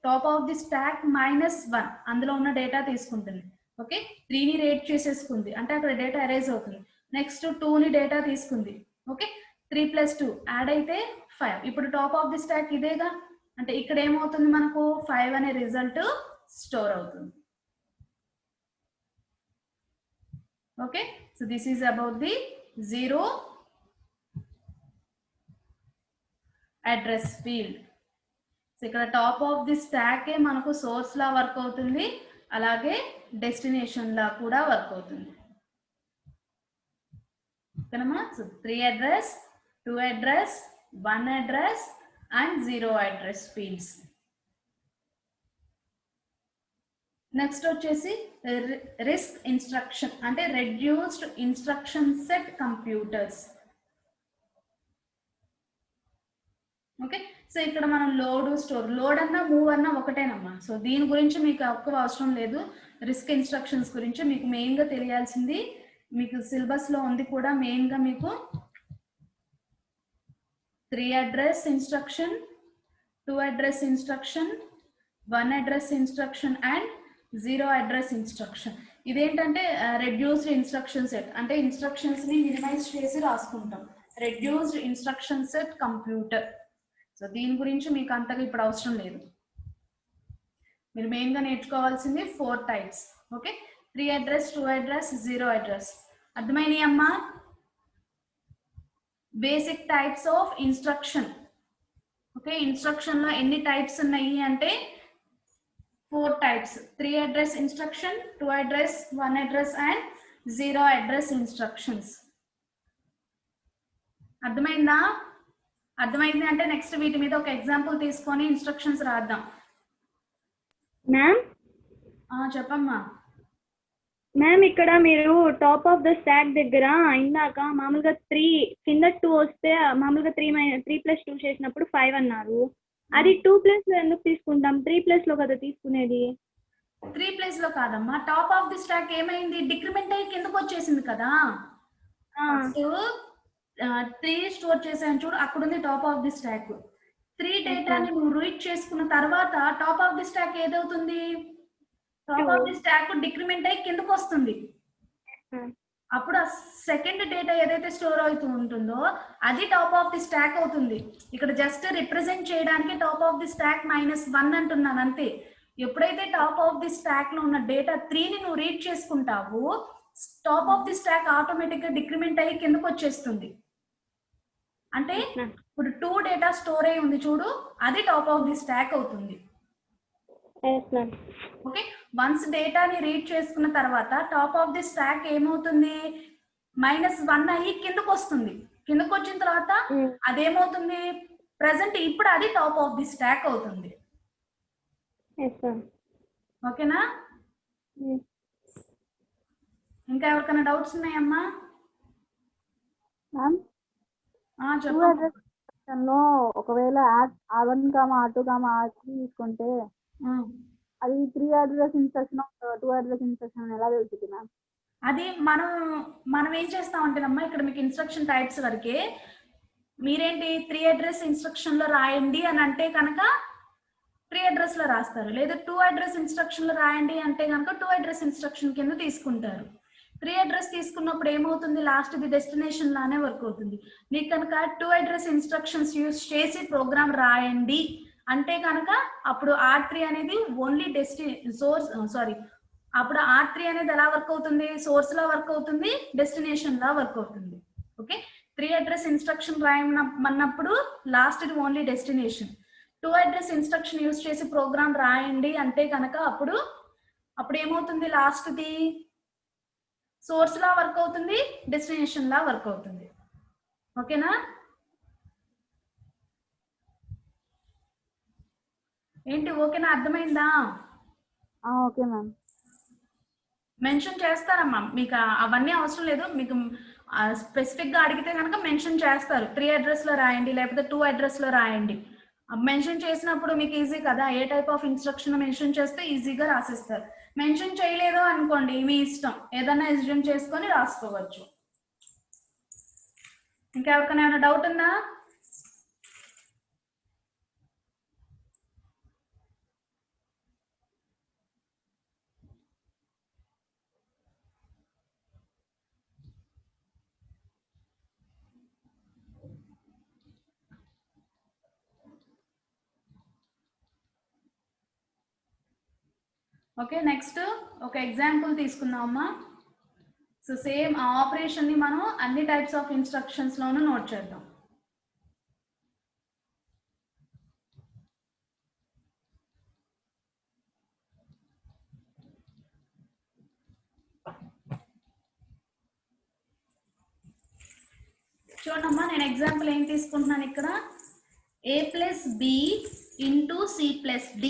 Speaker 1: టాప్ ఆఫ్ ది స్టాక్ -1 అందులో ఉన్న డేటా తీసుకుంటుంది. ఓకే, 3ని రేట్ చేసేసుకుంది అంటే అక్కడ డేటా ఎరేజ్ అవుతుంది. నెక్స్ట్ 2ని డేటా తీసుకుంది. ఓకే, 3 + 2 యాడ్ అయితే 5. ఇప్పుడు టాప్ ఆఫ్ ది స్టాక్ ఇదేగా, అంటే ఇక్కడ ఏమవుతుంది మనకు 5 అనే రిజల్ట్ స్టోర్ అవుతుంది. Okay, so this is about the zero address field. So ఇక్కడ టాప్ ఆఫ్ ది స్టాక్ ఏ మనకు సోర్స్ లా వర్క్ అవుతుంది, అలాగే డెస్టినేషన్ లా కూడా వర్క్ అవుతుంది. ఓకేనమ్మా, so 3 address, 2 address, 1 address and 0 address fields. Next వచ్చేసి రిస్క్ ఇన్స్ట్రక్షన్ అంటే reduced instruction set computers. Okay, so ఇక్కడ మనం లోడ్ అన్నా మూవ్ అన్నా ఒకటేనమ్మా. సో దీని గురించి మీకు ఎక్కువ అవసరం లేదు. రిస్క్ ఇన్స్ట్రక్షన్స్ గురించి మీకు మెయిన్ గా తెలియాల్సింది, మీకు సిలబస్ లో ఉంది కూడా, మెయిన్ గా మీకు 3 address instruction, 2 address instruction, 1 address instruction and 0 address instruction. ఇదేంటంటే రెడ్యూస్డ్ ఇన్స్ట్రక్షన్ సెట్, అంటే ఇన్స్ట్రక్షన్స్ ని మినిమైజ్ చేసి రాసుకుంటాం. Reduced instruction set computer. So దీని గురించి మీకు అంతగా ఇప్పుడు అవసరం లేదు. మీరు మెయిన్ గా నేర్చుకోవాల్సింది 4 types. Okay, 3 address, 2 address, 0 address. అర్థమైనాయి అమ్మా? Basic types of instruction. Okay, instruction లో ఎన్ని టైప్స్ ఉన్నాయి అంటే 4 types. 3 address instruction, 2 address, 1 address and 0 address instructions. అర్థమైందా? అర్థమైంది అంటే నెక్స్ట్ వీటి మీద ఒక ఎగ్జాంపుల్ తీసుకొని ఇన్స్ట్రక్షన్స్ రాద్దాం.
Speaker 3: మ్యామ్
Speaker 1: చెప్పమ్మా.
Speaker 3: మ్యామ్ ఇక్కడ మీరు టాప్ ఆఫ్ ద స్టాక్ దగ్గర ఇందాక మామూలుగా 3 కింద 2 వస్తే మామూలుగా 3 + 2 చేసినప్పుడు 5 అన్నారు. అది 2+ లో ఎందుకు తీసుకుంటాం, 3+ లో కదా తీసుకునేది?
Speaker 1: 3+ లో కాదమ్మా, టాప్ ఆఫ్ ది స్టాక్ ఏమైంది, డిక్రిమెంట్ అయ్యి కిందకు వచ్చేసింది కదా. 3 స్టోర్ చేసాను చూడు, అక్కడ ఉంది టాప్ ఆఫ్ ది స్టాక్. 3 డేటాని నువ్వు రీడ్ చేసుకున్న తర్వాత టాప్ ఆఫ్ ది స్టాక్ ఏదవుతుంది, top of the stack decrement అయ్యి కిందకు వస్తుంది. అప్పుడు ఆ సెకండ్ డేటా ఏదైతే స్టోర్ అవుతూ ఉంటుందో అది టాప్ ఆఫ్ ది స్టాక్ అవుతుంది. ఇక్కడ జస్ట్ రిప్రజెంట్ చేయడానికి టాప్ ఆఫ్ ది స్టాక్ -1 అంటున్నాను అంతే. ఎప్పుడైతే టాప్ ఆఫ్ ది స్టాక్ లో ఉన్న డేటా 3ని నువ్వు రీడ్ చేసుకుంటావు, top of the stock automatic గా డిక్రిమెంట్ అయ్యి కిందకు వచ్చేస్తుంది. అంటే ఇప్పుడు 2 డేటా స్టోర్ అయి ఉంది చూడు, అది టాప్ ఆఫ్ ది స్టాక్ అవుతుంది. ఓకే, వన్స్ డేటాని రీడ్ చేసుకున్న తర్వాత టాప్ ఆఫ్ ది స్టాక్ ఏమవుతుంది, -1 అయ్యి కిందకు వస్తుంది. కిందకు వచ్చిన తర్వాత అదేమవుతుంది, ప్రెసెంట్ ఇప్పుడు అది టాప్ ఆఫ్ ది స్టాక్ అవుతుంది. ఓకేనా? ఇంకా ఎవరికైనా డౌట్స్ ఉన్నాయమ్మా? చెప్పండి.
Speaker 4: ఒకవేళ R1, R2, R3 తీసుకుంటే అది 3 అడ్రస్ ఇన్స్ట్రక్షన్ 2 అడ్రస్ ఇన్స్ట్రక్షన్ ఎలా తెలుస్తుంది మ్యామ్?
Speaker 1: అది మనం ఏం చేస్తామంటేనమ్మా, ఇక్కడ మీకు ఇన్స్ట్రక్షన్ టైప్స్ వరకే. మీరేంటి 3 అడ్రస్ ఇన్స్ట్రక్షన్ లో రాయండి అని అంటే కనుక 3 అడ్రస్ లో రాస్తారు. లేదా 2 అడ్రస్ ఇన్స్ట్రక్షన్ లో రాయండి అంటే కనుక 2 అడ్రస్ ఇన్స్ట్రక్షన్ కింద తీసుకుంటారు. 3 అడ్రస్ తీసుకున్నప్పుడు ఏమవుతుంది, లాస్ట్ ది డెస్టినేషన్ లానే వర్క్ అవుతుంది. మీకు కనుక 2 అడ్రస్ ఇన్స్ట్రక్షన్స్ యూస్ చేసి ప్రోగ్రామ్ రాయండి అంటే కనుక అప్పుడు R3 అనేది ఓన్లీ అప్పుడు R3 అనేది ఎలా వర్క్ అవుతుంది, సోర్స్ లా వర్క్ అవుతుంది, డెస్టినేషన్ లా వర్క్ అవుతుంది. ఓకే, 3 అడ్రస్ ఇన్స్ట్రక్షన్ రాయమన్నప్పుడు లాస్ట్ ది only destination. 2 address instruction use చేసి ప్రోగ్రామ్ రాయండి అంటే కనుక అప్పుడు ఏమవుతుంది, లాస్ట్ ది సోర్స్ లా వర్క్ అవుతుంది, డెస్టినేషన్ లా వర్క్ అవుతుంది. ఓకేనా? ఏంటి ఓకేనా, అర్థమైందా?
Speaker 4: Okay ma'am.
Speaker 1: మెన్షన్ చేస్తారమ్మా, మీకు అవన్నీ అవసరం లేదు. మీకు స్పెసిఫిక్ గా అడిగితే కనుక మెన్షన్ చేస్తారు, 3 అడ్రస్ లో రాయండి లేకపోతే 2 అడ్రస్ లో రాయండి. మెన్షన్ చేసినప్పుడు మీకు ఈజీ కదా, ఏ టైప్ ఆఫ్ ఇన్స్ట్రక్షన్ మెన్షన్ చేస్తే ఈజీగా రాసేస్తారు. మెన్షన్ చేయలేదు అనుకోండి, మీ ఇష్టం, ఏదైనా ఎస్యూమ్ చేసుకొని రాసుకోవచ్చు. ఇంకా ఎవరికైనా ఏమైనా డౌట్ ఉందా? ఓకే, నెక్స్ట్ ఒక ఎగ్జాంపుల్ తీసుకుందామమ్మా. సో సేమ్ ఆ ఆపరేషన్ ని మనం అన్ని టైప్స్ ఆఫ్ ఇన్స్ట్రక్షన్స్ లోనూ నోట్ చేద్దాం. చూడమ్మా, నేను ఎగ్జాంపుల్ ఏం తీసుకుంటున్నాను ఇక్కడ, A+B into C+D.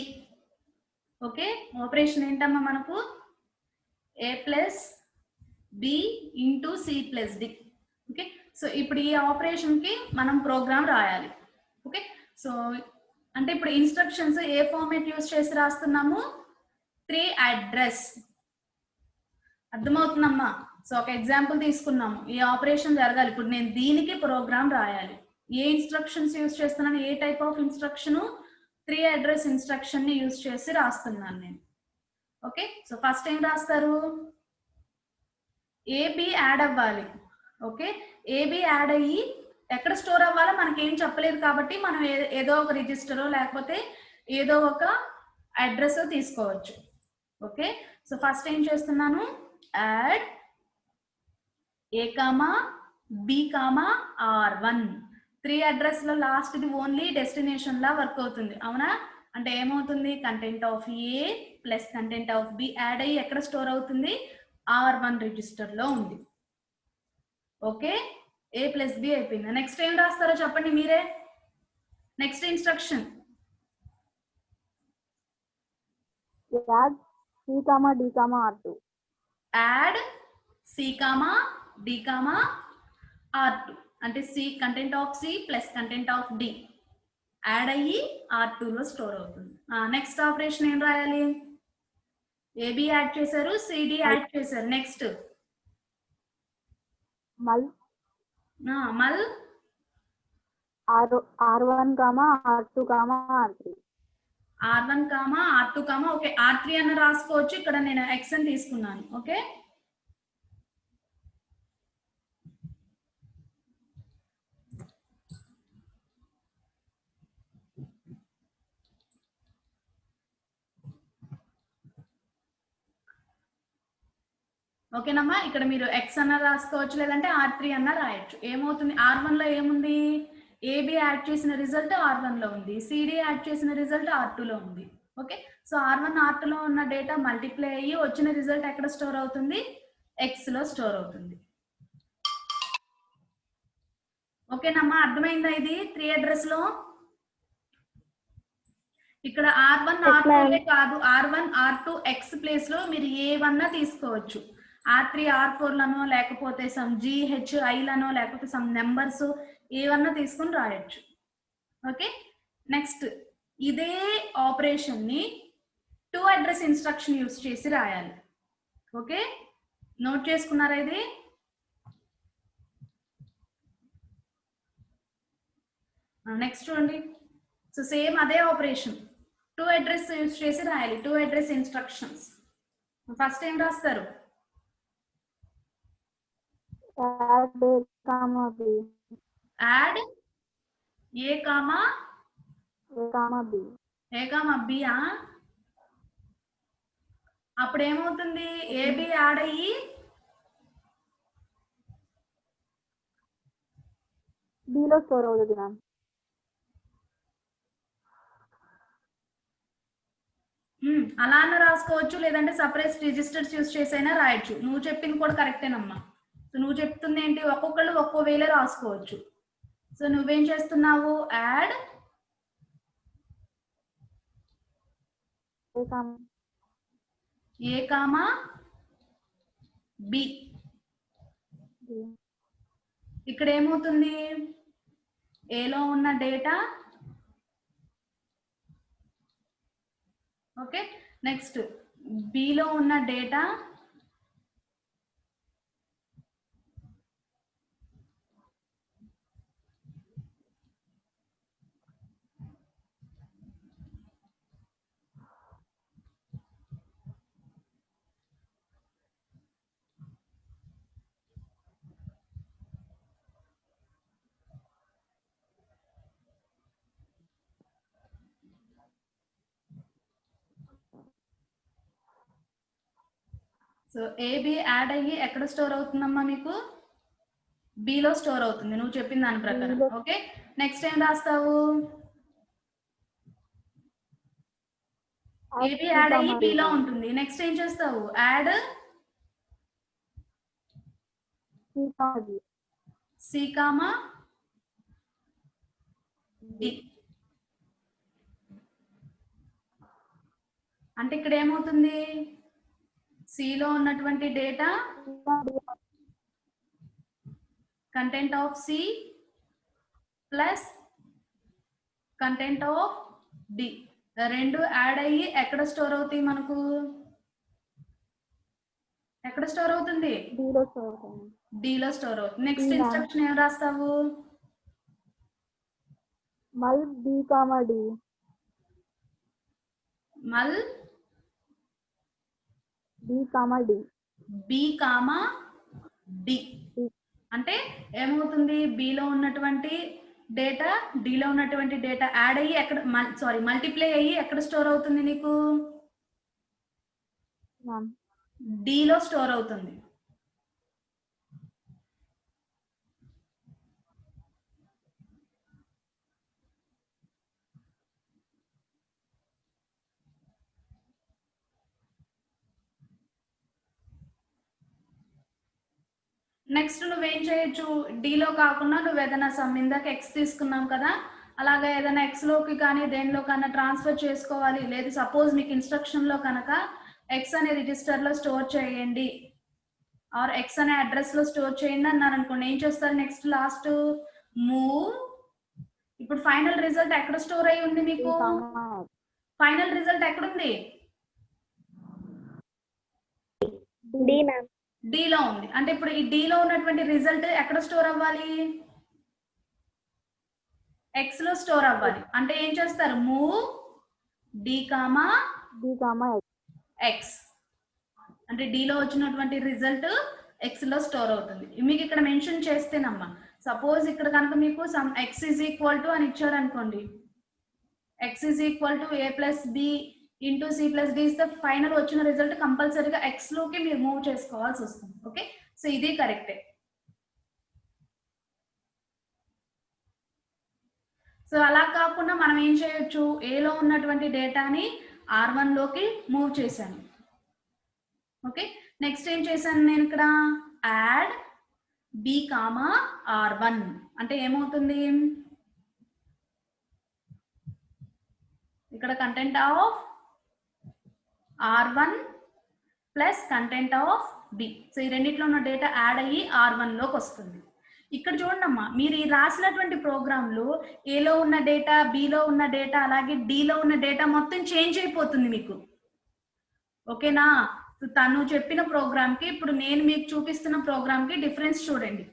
Speaker 1: Okay, operation ఏంటమ్మా మనకు, A+B into C+D. Okay, so ఇప్పుడు ఈ ఆపరేషన్ కి మనం ప్రోగ్రామ్ రాయాలి. ఓకే, సో అంటే ఇప్పుడు ఇన్స్ట్రక్షన్స్ ఏ ఫార్మేట్ యూస్ చేసి రాస్తున్నాము, 3 అడ్రస్. అర్థమవుతుందమ్మా? సో ఒక ఎగ్జాంపుల్ తీసుకున్నాము, ఈ ఆపరేషన్ జరగాలి, ఇప్పుడు నేను దీనికి ప్రోగ్రామ్ రాయాలి. ఏ ఇన్స్ట్రక్షన్స్ యూస్ చేస్తున్నాను, ఏ type of instruction, 3 address instruction ని యూస్ చేసి రాస్తున్నాను నేను. ఓకే, సో ఫస్ట్ ఏం రాస్తారు, AB యాడ్ అవ్వాలి. ఓకే, AB యాడ్ అయ్యి ఎక్కడ స్టోర్ అవ్వాలో మనకేం చెప్పలేదు కాబట్టి మనం ఏదో ఒక రిజిస్టరో లేకపోతే ఏదో ఒక అడ్రస్ తీసుకోవచ్చు. ఓకే, సో ఫస్ట్ ఏం చేస్తున్నాను, add A, B, R1. 3 address లో లాస్ట్ ది ఓన్లీ డెస్టినేషన్ లా వర్క్ అవుతుంది. అవునా? అంటే ఏమవుతుంది, content of A plus content of B add అయ్యి ఎక్కడ స్టోర్ అవుతుంది, R1 రిజిస్టర్ లో ఉంది. ఓకే, A+B అయిపోయింది. నెక్స్ట్ ఏం రాస్తారో చెప్పండి మీరే. Next instruction
Speaker 4: add C, D, R2.
Speaker 1: Add C, D, R2 అంటే C content of C plus content of D add అయ్యి R2 లో స్టోర్ అవుతుంది. నెక్స్ట్ ఆపరేషన్ ఏం రాయాలి, AB యాడ్ చేశారు, CD యాడ్ చేశారు. నెక్స్ట్
Speaker 4: మల్ R1, R2, R3.
Speaker 1: R1, R2, okay, R3 అన్న రాసుకోవచ్చు. ఇక్కడ నేను X అని తీసుకున్నాను. ఓకే, ఓకేనమ్మా, ఇక్కడ మీరు X అన్న రాసుకోవచ్చు లేదంటే R3 అన్న రాయొచ్చు. ఏమవుతుంది, R1 లో ఏముంది, AB యాడ్ చేసిన రిజల్ట్ R1 లో ఉంది, CD యాడ్ చేసిన రిజల్ట్ R2 లో ఉంది. ఓకే, సో R1, R2 లో ఉన్న డేటా మల్టిప్లై అయ్యి వచ్చిన రిజల్ట్ ఎక్కడ స్టోర్ అవుతుంది, X లో స్టోర్ అవుతుంది. ఓకేనమ్మా, అర్థమైందా ఇది 3 అడ్రస్ లో? ఇక్కడ R1 R2 కాదు, R1 R2 X ప్లేస్ లో మీరు ఏవన్నా తీసుకోవచ్చు. R3 R4 లను, లేకపోతే సమ్ GHI లను, లేకపోతే సమ్ నెంబర్స్ ఏవన్నా తీసుకుని రాయొచ్చు. ఓకే, నెక్స్ట్ ఇదే ఆపరేషన్ ని 2 అడ్రస్ ఇన్స్ట్రక్షన్ యూస్ చేసి రాయాలి. ఓకే, నోట్ చేసుకున్నారా ఇది? నెక్స్ట్ చూడండి. సో సేమ్ అదే ఆపరేషన్ 2 అడ్రస్ యూస్ చేసి రాయాలి. 2 అడ్రస్ ఇన్స్ట్రక్షన్స్. ఫస్ట్ ఏం రాస్తారు? యాడ్ ఏ కామా బి. అప్పుడు ఏమవుతుంది? ఏబి యాడ్ అయ్యి
Speaker 4: బిలో స్టోర్ అవుతుంది మ్యామ్.
Speaker 1: అలా అన్న రాసుకోవచ్చు, లేదంటే సపరేట్ రిజిస్టర్స్ యూస్ చేసైనా రాయొచ్చు. నువ్వు చెప్పింది కూడా కరెక్టేనమ్మా. సో నువ్వు చెప్తుంది ఏంటి, ఒక్కొక్కళ్ళు ఒక్కో వేలే రాసుకోవచ్చు. సో నువ్వేం చేస్తున్నావు? యాడ్ ఏ కామా బి. ఇక్కడ ఏమవుతుంది? ఏలో ఉన్న డేటా. ఓకే, నెక్స్ట్ బిలో ఉన్న డేటా సో ఏబి యాడ్ అయ్యి ఎక్కడ స్టోర్ అవుతుందమ్మా మీకు? బిలో స్టోర్ అవుతుంది, నువ్వు చెప్పిన దాని ప్రకారం. ఓకే, నెక్స్ట్ ఏం రాస్తావు? ఏబి యాడ్ అయ్యి బిలో ఉంటుంది. నెక్స్ట్ ఏం చేస్తావు? Add C comma D. అంటే ఇక్కడ ఏమవుతుంది? సిలో ఉన్నటువంటి data content of C plus content of D రెండు యాడ్ అయ్యి ఎక్కడ స్టోర్ అవుతాయి మనకు? ఎక్కడ స్టోర్ అవుతుంది? డిలో స్టోర్ అవుతుంది. నెక్స్ట్ ఇన్స్ట్రక్షన్ ఏం రాస్తావు?
Speaker 4: Mul B comma D.
Speaker 1: Mul
Speaker 4: B comma D.
Speaker 1: B comma D అంటే ఏమవుతుంది? బిలో ఉన్నటువంటి డేటా డిలో ఉన్నటువంటి డేటా యాడ్ అయ్యి ఎక్కడ, సారీ మల్టిప్లై అయ్యి ఎక్కడ స్టోర్ అవుతుంది నీకు? డిలో స్టోర్ అవుతుంది. నెక్స్ట్ నువ్వేం చేయొచ్చు? డిలో కాకుండా నువ్వు ఏదైనా సమ్ ఇందాక ఎక్స్ తీసుకున్నాం కదా, అలాగే ఏదైనా ఎక్స్ లోకి కానీ దేనిలో కన్నా ట్రాన్స్ఫర్ చేసుకోవాలి, లేదు సపోజ్ మీకు ఇన్స్ట్రక్షన్ లో కనుక ఎక్స్ అనే రిజిస్టర్ లో స్టోర్ చేయండి ఆర్ ఎక్స్ అనే అడ్రస్ లో స్టోర్ చేయండి అన్నారు అనుకోండి, ఏం చేస్తారు? Next last move. ఇప్పుడు ఫైనల్ రిజల్ట్ ఎక్కడ స్టోర్ అయి ఉంది మీకు? ఫైనల్ రిజల్ట్ ఎక్కడుంది? డిలో ఉంది. అంటే ఇప్పుడు ఈ డిలో ఉన్నటువంటి రిజల్ట్ ఎక్కడ స్టోర్ అవ్వాలి? ఎక్స్ లో స్టోర్ అవ్వాలి. అంటే ఏం చేస్తారు? Move D comma X. అంటే డిలో వచ్చినటువంటి రిజల్ట్ ఎక్స్ లో స్టోర్ అవుతుంది. మీకు ఇక్కడ మెన్షన్ చేస్తేనమ్మా, సపోజ్ ఇక్కడ కనుక మీకు some X is equal to అని ఇచ్చాడు అనుకోండి, X is equal to A plus B into C plus D ఇస్తే ఫైనల్ వచ్చిన రిజల్ట్ కంపల్సరీగా ఎక్స్ లోకి మీరు మూవ్ చేసుకోవాల్సి వస్తుంది. ఓకే, సో ఇది కరెక్టే. సో అలా కాకుండా మనం ఏం చేయొచ్చు? ఏలో ఉన్నటువంటి డేటాని R1 లోకి మూవ్ చేశాను. ఓకే, నెక్స్ట్ ఏం చేశాను నేను ఇక్కడ? యాడ్ బి కామా R1 అంటే ఏమవుతుంది, ఇక్కడ content of R1 plus content of B. So ఈ రెండిట్లో ఉన్న డేటా యాడ్ అయ్యి R1 లోకి వస్తుంది. ఇక్కడ చూడండి అమ్మా, మీరు ఈ రాసినటువంటి ప్రోగ్రాంలో ఏలో ఉన్న డేటా, బిలో ఉన్న డేటా, అలాగే డిలో ఉన్న డేటా మొత్తం చేంజ్ అయిపోతుంది మీకు. ఓకేనా? తను చెప్పిన ప్రోగ్రామ్కి ఇప్పుడు నేను మీకు చూపిస్తున్న ప్రోగ్రామ్కి డిఫరెన్స్ చూడండి.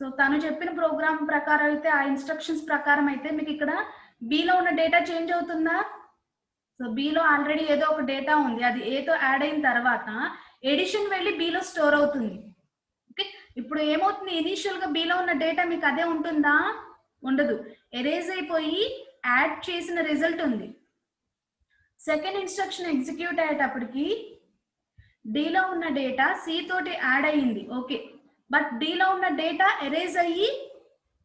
Speaker 1: సో తను చెప్పిన ప్రోగ్రామ్ ప్రకారం అయితే, ఆ ఇన్స్ట్రక్షన్స్ ప్రకారం అయితే మీకు ఇక్కడ బిలో ఉన్న డేటా చేంజ్ అవుతుందా? సో బిలో ఆల్రెడీ ఏదో ఒక డేటా ఉంది, అది ఏతో యాడ్ అయిన తర్వాత ఎడిషన్ వెళ్ళి బిలో స్టోర్ అవుతుంది. ఓకే, ఇప్పుడు ఏమవుతుంది, ఇనీషియల్ గా బిలో ఉన్న డేటా మీకు అదే ఉంటుందా? ఉండదు, ఎరేజ్ అయిపోయి యాడ్ చేసిన రిజల్ట్ ఉంది. సెకండ్ ఇన్స్ట్రక్షన్ ఎగ్జిక్యూట్ అయ్యేటప్పటికి డిలో ఉన్న డేటా సి తోటి యాడ్ అయ్యింది. ఓకే, బట్ డిలో ఉన్న డేటా ఎరేజ్ అయ్యి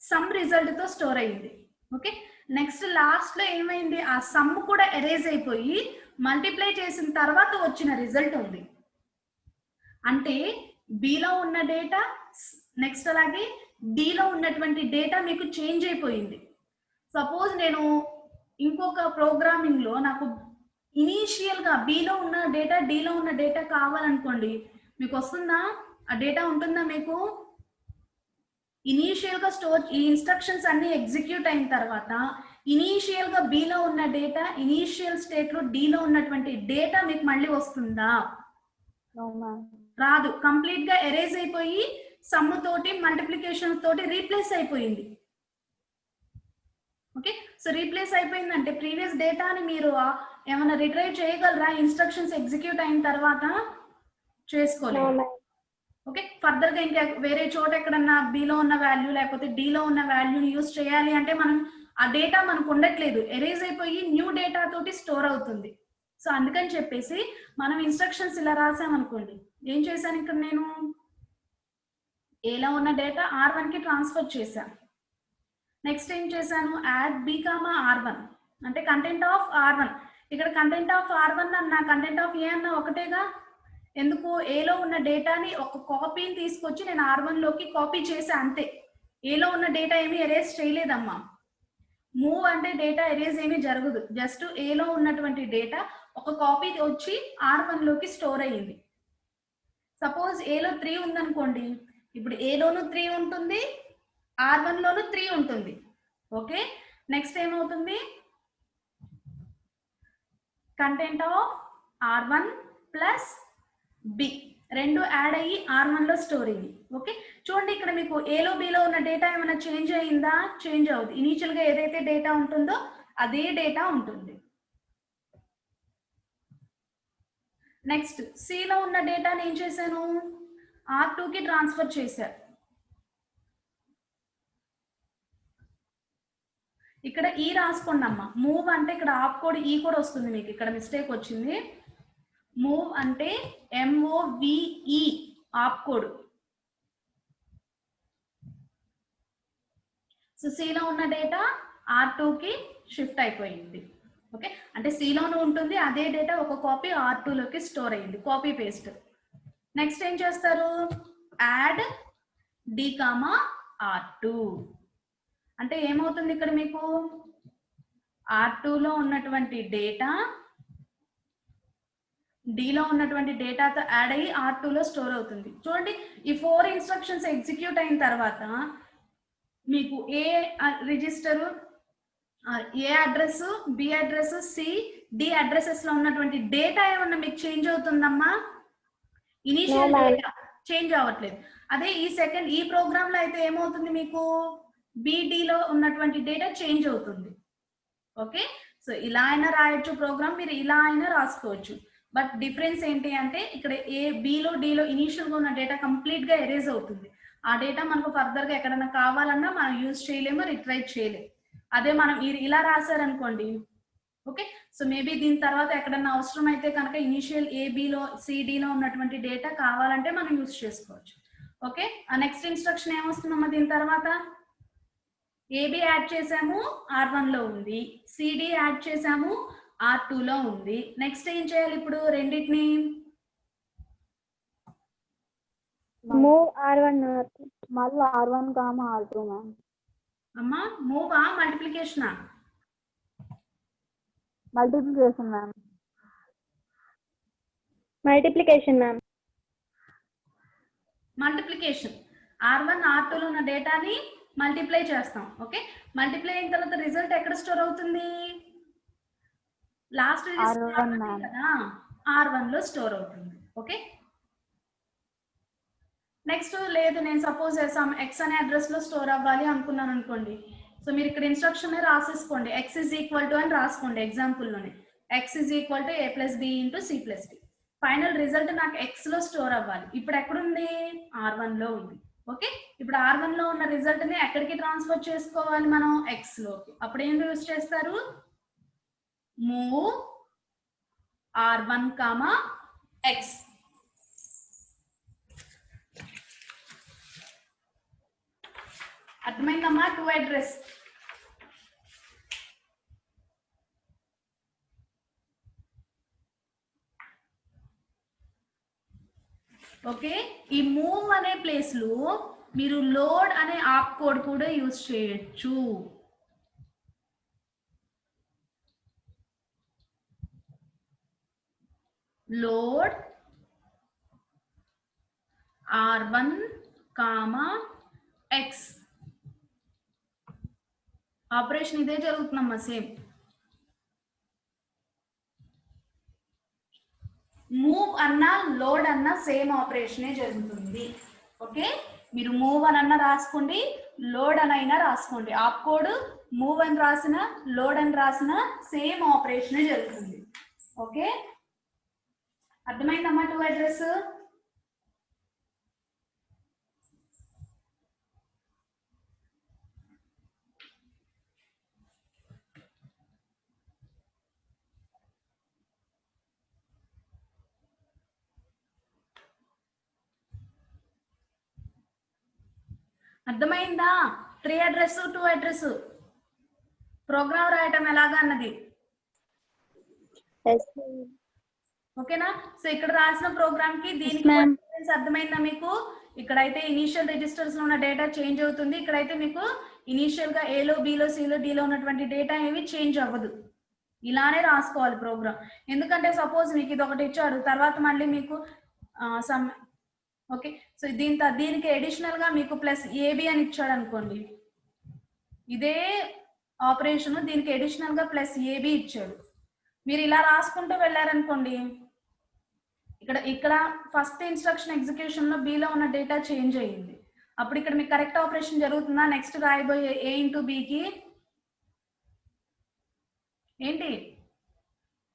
Speaker 1: సమ్ రిజల్ట్ తో స్టోర్ అయ్యింది. ఓకే, నెక్స్ట్ లాస్ట్ లో ఏమైంది, ఆ సమ్ కూడా ఎరేజ్ అయిపోయి మల్టిప్లై చేసిన తర్వాత వచ్చిన రిజల్ట్ ఉంది. అంటే బిలో ఉన్న డేటా నెక్స్ట్ అలాగే డిలో ఉన్నటువంటి డేటా మీకు చేంజ్ అయిపోయింది. సపోజ్ నేను ఇంకొక ప్రోగ్రామింగ్ లో నాకు ఇనీషియల్ గా బిలో ఉన్న డేటా డిలో ఉన్న డేటా కావాలనుకోండి, మీకు వస్తుందా? ఆ డేటా ఉంటుందా మీకు? ఇనీషియల్ గా స్టోర్, ఈ ఇన్స్ట్రక్షన్స్ అన్ని ఎగ్జిక్యూట్ అయిన తర్వాత ఇనీషియల్ గా బిలో ఉన్న డేటా ఇనీషియల్ స్టేట్ లో డిలో ఉన్నటువంటి డేటా మీకు మళ్ళీ వస్తుందా? రాదు, కంప్లీట్ గా ఎరేజ్ అయిపోయి సమ్ తోటి మల్టిప్లికేషన్ తోటి రీప్లేస్ అయిపోయింది. ఓకే, సో రీప్లేస్ అయిపోయిందంటే ప్రీవియస్ డేటాని మీరు ఏమైనా రిట్రైవ్ చేయగలరా? ఇన్స్ట్రక్షన్స్ ఎగ్జిక్యూట్ అయిన తర్వాత చేసుకోలేదు. ఓకే, ఫర్దర్ గా ఇంకా వేరే చోట ఎక్కడన్నా బిలో ఉన్న వాల్యూ లేకపోతే డిలో ఉన్న వాల్యూని యూజ్ చేయాలి అంటే మనం ఆ డేటా మనకు ఉండట్లేదు, ఎరేజ్ అయిపోయి న్యూ డేటా తోటి స్టోర్ అవుతుంది. సో అందుకని చెప్పేసి మనం ఇన్స్ట్రక్షన్స్ ఇలా రాసామనుకోండి, ఏం చేశాను ఇక్కడ నేను ఏలో ఉన్న డేటా R1 కి ట్రాన్స్ఫర్ చేశాను. నెక్స్ట్ ఏం చేశాను, యాడ్ బి కామా R1 అంటే కంటెంట్ ఆఫ్ R1. ఇక్కడ కంటెంట్ ఆఫ్ R1 అన్న కంటెంట్ ఆఫ్ ఏ అన్న ఒకటేగా. ఎందుకు, ఏలో ఉన్న డేటాని ఒక కాపీని తీసుకొచ్చి నేను R1 లోకి కాపీ చేసా అంతే. ఏలో ఉన్న డేటా ఏమీ ఎరేజ్ చేయలేదమ్మా. మూవ్ అంటే డేటా ఎరేజ్ ఏమీ జరగదు, జస్ట్ ఏలో ఉన్నటువంటి డేటా ఒక కాపీ వచ్చి R1 లోకి స్టోర్ అయ్యింది. సపోజ్ ఏలో 3 ఉందనుకోండి, ఇప్పుడు ఏలోను 3 ఉంటుంది, R1 లోను 3 ఉంటుంది. ఓకే, నెక్స్ట్ ఏమవుతుంది, content of R1 plus B రెండు యాడ్ అయ్యి R1 లో స్టోర్ అయ్యింది. ఓకే, చూడండి ఇక్కడ మీకు ఏలో బిలో ఉన్న డేటా ఏమైనా చేంజ్ అయ్యిందా? చేంజ్ అవుతుంది. ఇనీషియల్ గా ఏదైతే డేటా ఉంటుందో అదే డేటా ఉంటుంది. నెక్స్ట్ సిలో ఉన్న డేటాని ఏం చేశాను, R2 కి ట్రాన్స్ఫర్ చేశారు. ఇక్కడ ఈ రాసుకోండి అమ్మా, మూవ్ అంటే ఇక్కడ ఆప్ కోడ్ ఈ కూడా వస్తుంది మీకు, ఇక్కడ మిస్టేక్ వచ్చింది. మూవ్ అంటే MOVE ఆప్ కోడ్. సో సిలో ఉన్న డేటా R2 కి షిఫ్ట్ అయిపోయింది. ఓకే, అంటే సిలోనే ఉంటుంది అదే డేటా, ఒక కాపీ R2 లోకి స్టోర్ అయ్యింది, కాపీ పేస్ట్. నెక్స్ట్ ఏం చేస్తారు, యాడ్ డి కామా R2 అంటే ఏమవుతుంది, ఇక్కడ మీకు R2 లో ఉన్నటువంటి డేటా డిలో ఉన్నటువంటి డేటాతో యాడ్ అయ్యి R2 లో స్టోర్ అవుతుంది. చూడండి, ఈ 4 ఇన్స్ట్రక్షన్స్ ఎగ్జిక్యూట్ అయిన తర్వాత మీకు ఏ register, A address, B address, C, D addresses లో ఉన్నటువంటి డేటా ఏమన్నా మీకు చేంజ్ అవుతుందమ్మా? ఇనీషియల్ డేటా చేంజ్ అవ్వట్లేదు. అదే ఈ ప్రోగ్రామ్ లో అయితే ఏమవుతుంది, మీకు బిడిలో ఉన్నటువంటి డేటా చేంజ్ అవుతుంది. ఓకే, సో ఇలా అయినా రాయొచ్చు ప్రోగ్రామ్, మీరు ఇలా అయినా రాసుకోవచ్చు. బట్ డిఫరెన్స్ ఏంటి అంటే ఇక్కడ బిలో డిలో ఇనీషియల్ గా ఉన్న డేటా కంప్లీట్ గా ఎరేజ్ అవుతుంది. ఆ డేటా మనకు ఫర్దర్ గా ఎక్కడైనా కావాలన్నా మనం యూజ్ చేయలేము, రిట్రైవ్ చేయలేము. అదే మనం ఇలా రాశారనుకోండి. ఓకే, సో మేబీ దీని తర్వాత ఎక్కడన్నా అవసరం అయితే కనుక ఇనీషియల్ ఏబిలో సిడిలో ఉన్నటువంటి డేటా కావాలంటే మనం యూజ్ చేసుకోవచ్చు. ఓకే, ఆ నెక్స్ట్ ఇన్స్ట్రక్షన్ ఏమొస్తుందమ్మా, దీని తర్వాత ఏబి యాడ్ చేసాము R1 లో ఉంది, సిడి యాడ్ చేసాము R2 లో ఉంది. నెక్స్ట్ ఏం చేయాలి, ఇప్పుడు రెండింటిని
Speaker 4: మూవ్ R1 మళ్ళీ R1 R2 మ్యామ్.
Speaker 1: అమ్మా మూవా మల్టిప్లికేషనా?
Speaker 4: Multiplication ma'am.
Speaker 3: Multiplication ma'am.
Speaker 1: Multiplication. R1 R2లో ఉన్న డేటాని మల్టిప్లై చేస్తాం. ఓకే, మల్టిప్లై అయిన తర్వాత రిజల్ట్ ఎక్కడ స్టోర్ అవుతుంది? Last
Speaker 4: R1 ma'am.
Speaker 1: కదా, R1 లో స్టోర్ అవుతుంది. ఓకే, నెక్స్ట్ లేదు నేను సపోజ్ ఎక్స్ అనే అడ్రస్ లో స్టోర్ అవ్వాలి అనుకున్నాను అనుకోండి. సో మీరు ఇక్కడ ఇన్స్ట్రక్షన్ రాసేసుకోండి, ఎక్స్ ఇస్ ఈక్వల్ టు అని రాసుకోండి. ఎగ్జాంపుల్లోనే X is equal to A plus B into C plus D. Final result నాకు ఎక్స్ లో స్టోర్ అవ్వాలి. ఇప్పుడు ఎక్కడుంది? R1 లో ఉంది. ఓకే, ఇప్పుడు R1 లో ఉన్న రిజల్ట్ ని ఎక్కడికి ట్రాన్స్ఫర్ చేసుకోవాలి మనం? ఎక్స్ లోకి. అప్పుడు ఏం యూజ్ చేస్తారు? Move R1, X. అర్థమైందమ్మా? Two address. ఓకే, ఈ మూవ్ అనే ప్లేస్ లో మీరు లోడ్ అనే ఆప్ కోడ్ కూడా యూజ్ చేయొచ్చు. Load R1, X. ఆపరేషన్ ఇదే జరుగుతుందమ్మా, సేమ్. మూవ్ అన్నా లోడ్ అన్నా సేమ్ ఆపరేషనే జరుగుతుంది. ఓకే, మీరు మూవ్ అని రాసుకోండి, లోడ్ అనైనా రాసుకోండి. ఆప్ కోడ్ మూవ్ అని రాసిన లోడ్ అని రాసిన సేమ్ ఆపరేషనే జరుగుతుంది. ఓకే, అర్థమైందమ్మా? Two address. అర్థమైందా? 3 అడ్రస్ 2 అడ్రస్ ప్రోగ్రామ్ రాయటం ఎలాగా అన్నది. ఓకేనా? సో ఇక్కడ రాసిన ప్రోగ్రామ్ కి దీనికి అర్థమైందా మీకు? ఇక్కడైతే ఇనిషియల్ రిజిస్టర్స్ లో ఉన్న డేటా చేంజ్ అవుతుంది. ఇక్కడైతే మీకు ఇనిషియల్ గా ఏలో బిలో సిలో డిలో ఉన్నటువంటి డేటా ఏమి చేంజ్ అవ్వదు. ఇలానే రాసుకోవాలి ప్రోగ్రామ్. ఎందుకంటే సపోజ్ మీకు ఇది ఒకటి ఇచ్చాడు, తర్వాత మళ్ళీ మీకు సమ్ ఓకే, సో దీనికి అడిషనల్ గా మీకు ప్లస్ ఏబి అని ఇచ్చాడు అనుకోండి. ఇదే ఆపరేషన్ దీనికి అడిషనల్ గా ప్లస్ ఏబి ఇచ్చాడు. మీరు ఇలా రాసుకుంటూ వెళ్ళారనుకోండి, ఇక్కడ ఫస్ట్ ఇన్స్ట్రక్షన్ ఎగ్జిక్యూషన్ లో బిలో ఉన్న డేటా చేంజ్ అయ్యింది. అప్పుడు ఇక్కడ మీకు కరెక్ట్ ఆపరేషన్ జరుగుతుందా? నెక్స్ట్ రాయబోయే ఏ ఇంటూ బికి ఏంటి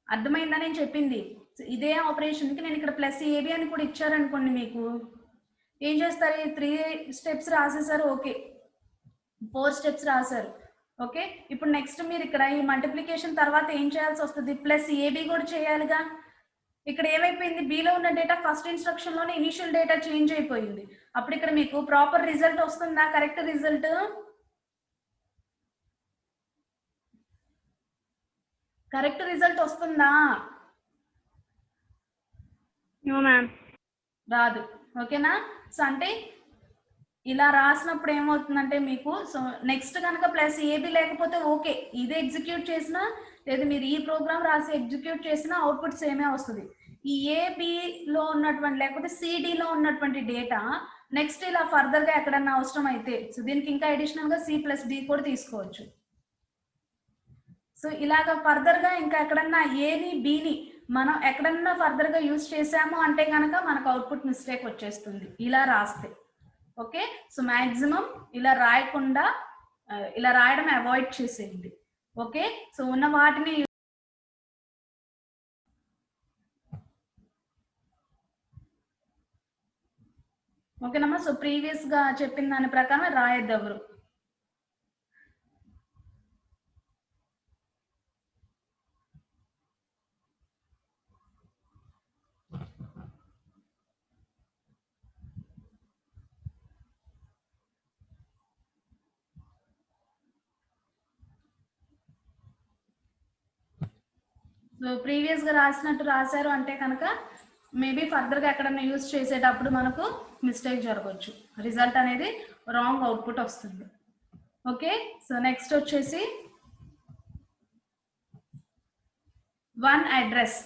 Speaker 1: అర్థమైందా నేను చెప్పింది? ఇదే ఆపరేషన్ కి నేను ఇక్కడ ప్లస్ ఏబి అని కూడా ఇచ్చారనుకోండి, మీకు ఏం చేస్తారు? 3 స్టెప్స్ రాసేసారు. ఓకే, 4 స్టెప్స్ రాశారు. ఓకే, ఇప్పుడు నెక్స్ట్ మీరు ఇక్కడ ఈ మల్టిప్లికేషన్ తర్వాత ఏం చేయాల్సి వస్తుంది? ప్లస్ ఏబి కూడా చేయాలిగా. ఇక్కడ ఏమైపోయింది? బిలో ఉన్న డేటా ఫస్ట్ ఇన్స్ట్రక్షన్ లోనే ఇనిషియల్ డేటా చేంజ్ అయిపోయింది. అప్పుడు ఇక్కడ మీకు ప్రాపర్ రిజల్ట్ వస్తుందా? Correct result? కరెక్ట్ రిజల్ట్ వస్తుందా? రాదు. ఓకేనా? సో అంటే ఇలా రాసినప్పుడు ఏమవుతుందంటే మీకు, సో నెక్స్ట్ కనుక ప్లస్ ఏబి లేకపోతే ఓకే, ఇదే ఎగ్జిక్యూట్ చేసినా లేదా మీరు ఈ ప్రోగ్రామ్ రాసి ఎగ్జిక్యూట్ చేసినా అవుట్పుట్ సేమే వస్తుంది. ఈ ఏబిలో ఉన్నటువంటి లేకపోతే సిడిలో ఉన్నటువంటి డేటా నెక్స్ట్ ఇలా ఫర్దర్ గా ఎక్కడన్నా అవసరం అయితే, సో దీనికి ఇంకా అడిషనల్ గా సి ప్లస్ డి కూడా తీసుకోవచ్చు. సో ఇలాగ ఫర్దర్ గా ఇంకా ఎక్కడన్నా ఏని బిని మనం ఎక్కడన్నా ఫర్దర్ గా యూజ్ చేసాము అంటే కనుక మనకు అవుట్పుట్ మిస్టేక్ వచ్చేస్తుంది ఇలా రాస్తే. ఓకే, సో మాక్సిమం ఇలా రాయకుండా ఇలా రాయడం అవాయిడ్ చేసేయండి. ఓకే, సో ఉన్న వాటిని ఓకేనమ్మా. సో ప్రీవియస్ గా చెప్పిన దాని ప్రకారం రాయద్దు ఎవరు. సో ప్రీవియస్ గా రాసినట్టు రాశారు అంటే కనుక మేబీ ఫర్దర్ గా ఎక్కడన్నా యూజ్ చేసేటప్పుడు మనకు మిస్టేక్ జరగవచ్చు, రిజల్ట్ అనేది రాంగ్ అవుట్పుట్ వస్తుంది. ఓకే, సో నెక్స్ట్ వచ్చేసి వన్ అడ్రస్.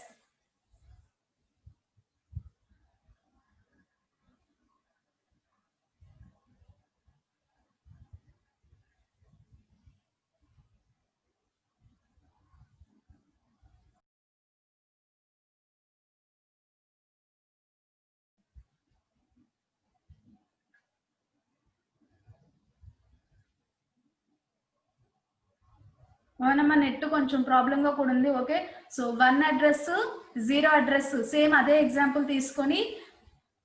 Speaker 1: అవునమ్మా, నెట్ కొంచెం ప్రాబ్లంగా కూడా ఉంది. Okay, so one address, zero address same అదే ఎగ్జాంపుల్ తీసుకొని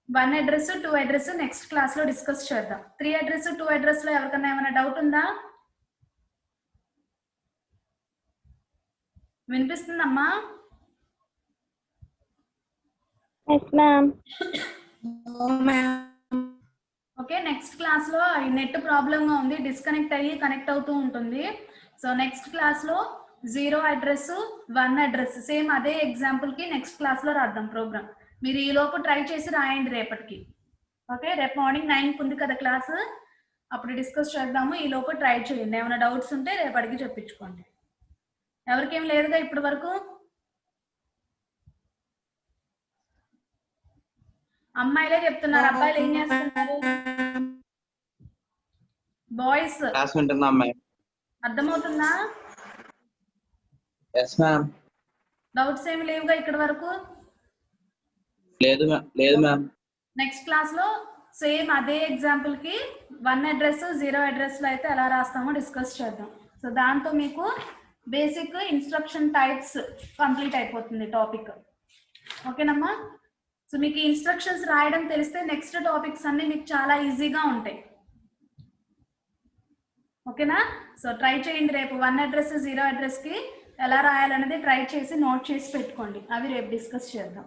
Speaker 1: one address, two address next class లో డిస్కస్ చేద్దాం. త్రీ అడ్రస్, టూ అడ్రస్ లో ఎవరికన్నా ఏమైనా డౌట్ ఉందా? వినిపిస్తుందమ్మా?
Speaker 3: Yes ma'am.
Speaker 1: Okay, next class లో నెట్ ప్రాబ్లమ్ గా ఉంది, డిస్కనెక్ట్ అయ్యి కనెక్ట్ అవుతూ ఉంటుంది. సో నెక్స్ట్ క్లాస్ లో zero address, one address same అదే ఎగ్జాంపుల్ కి నెక్స్ట్ క్లాస్ లో రాద్దాం ప్రోగ్రామ్. మీరు ఈ లోపు ట్రై చేసి రాయండి రేపటికి. ఓకే, రేపు మార్నింగ్ 9కి ఉంది కదా క్లాస్, అప్పుడు డిస్కస్ చేద్దాము. ఈ లోపు ట్రై చేయండి, ఏమైనా డౌట్స్ ఉంటే రేపటికి చెప్పించుకోండి. ఎవరికేం లేదుగా ఇప్పటి వరకు? అమ్మాయిలే చెప్తున్నారు, అబ్బాయిలు ఏం చేస్తున్నారు? బాయ్స్
Speaker 2: క్లాస్ వింటున్నాం మ్యామ్.
Speaker 1: అర్థమవుతుందా?
Speaker 2: Yes ma'am.
Speaker 1: డౌట్స్ ఏమి లేవుగా ఇక్కడి వరకు?
Speaker 2: లేదు మ్యామ్.
Speaker 1: నెక్స్ట్ క్లాస్ లో సేమ్ అదే ఎగ్జాంపుల్ కి వన్ అడ్రస్, జీరో అడ్రస్ లో అయితే ఎలా రాస్తామో డిస్కస్ చేద్దాం. సో దాంతో మీకు బేసిక్ ఇన్స్ట్రక్షన్ టైప్స్ కంప్లీట్ అయిపోతుంది టాపిక్. ఓకేనమ్మా? సో మీకు ఇన్స్ట్రక్షన్స్ రాయడం తెలిస్తే నెక్స్ట్ టాపిక్స్ అన్ని మీకు చాలా ఈజీగా ఉంటాయి. ఓకేనా? సో ట్రై చేయండి, రేపు వన్ అడ్రస్, జీరో అడ్రస్ కి ఎలా రాయాలనేది ట్రై చేసి నోట్ చేసి పెట్టుకోండి. అవి రేపు డిస్కస్ చేద్దాం.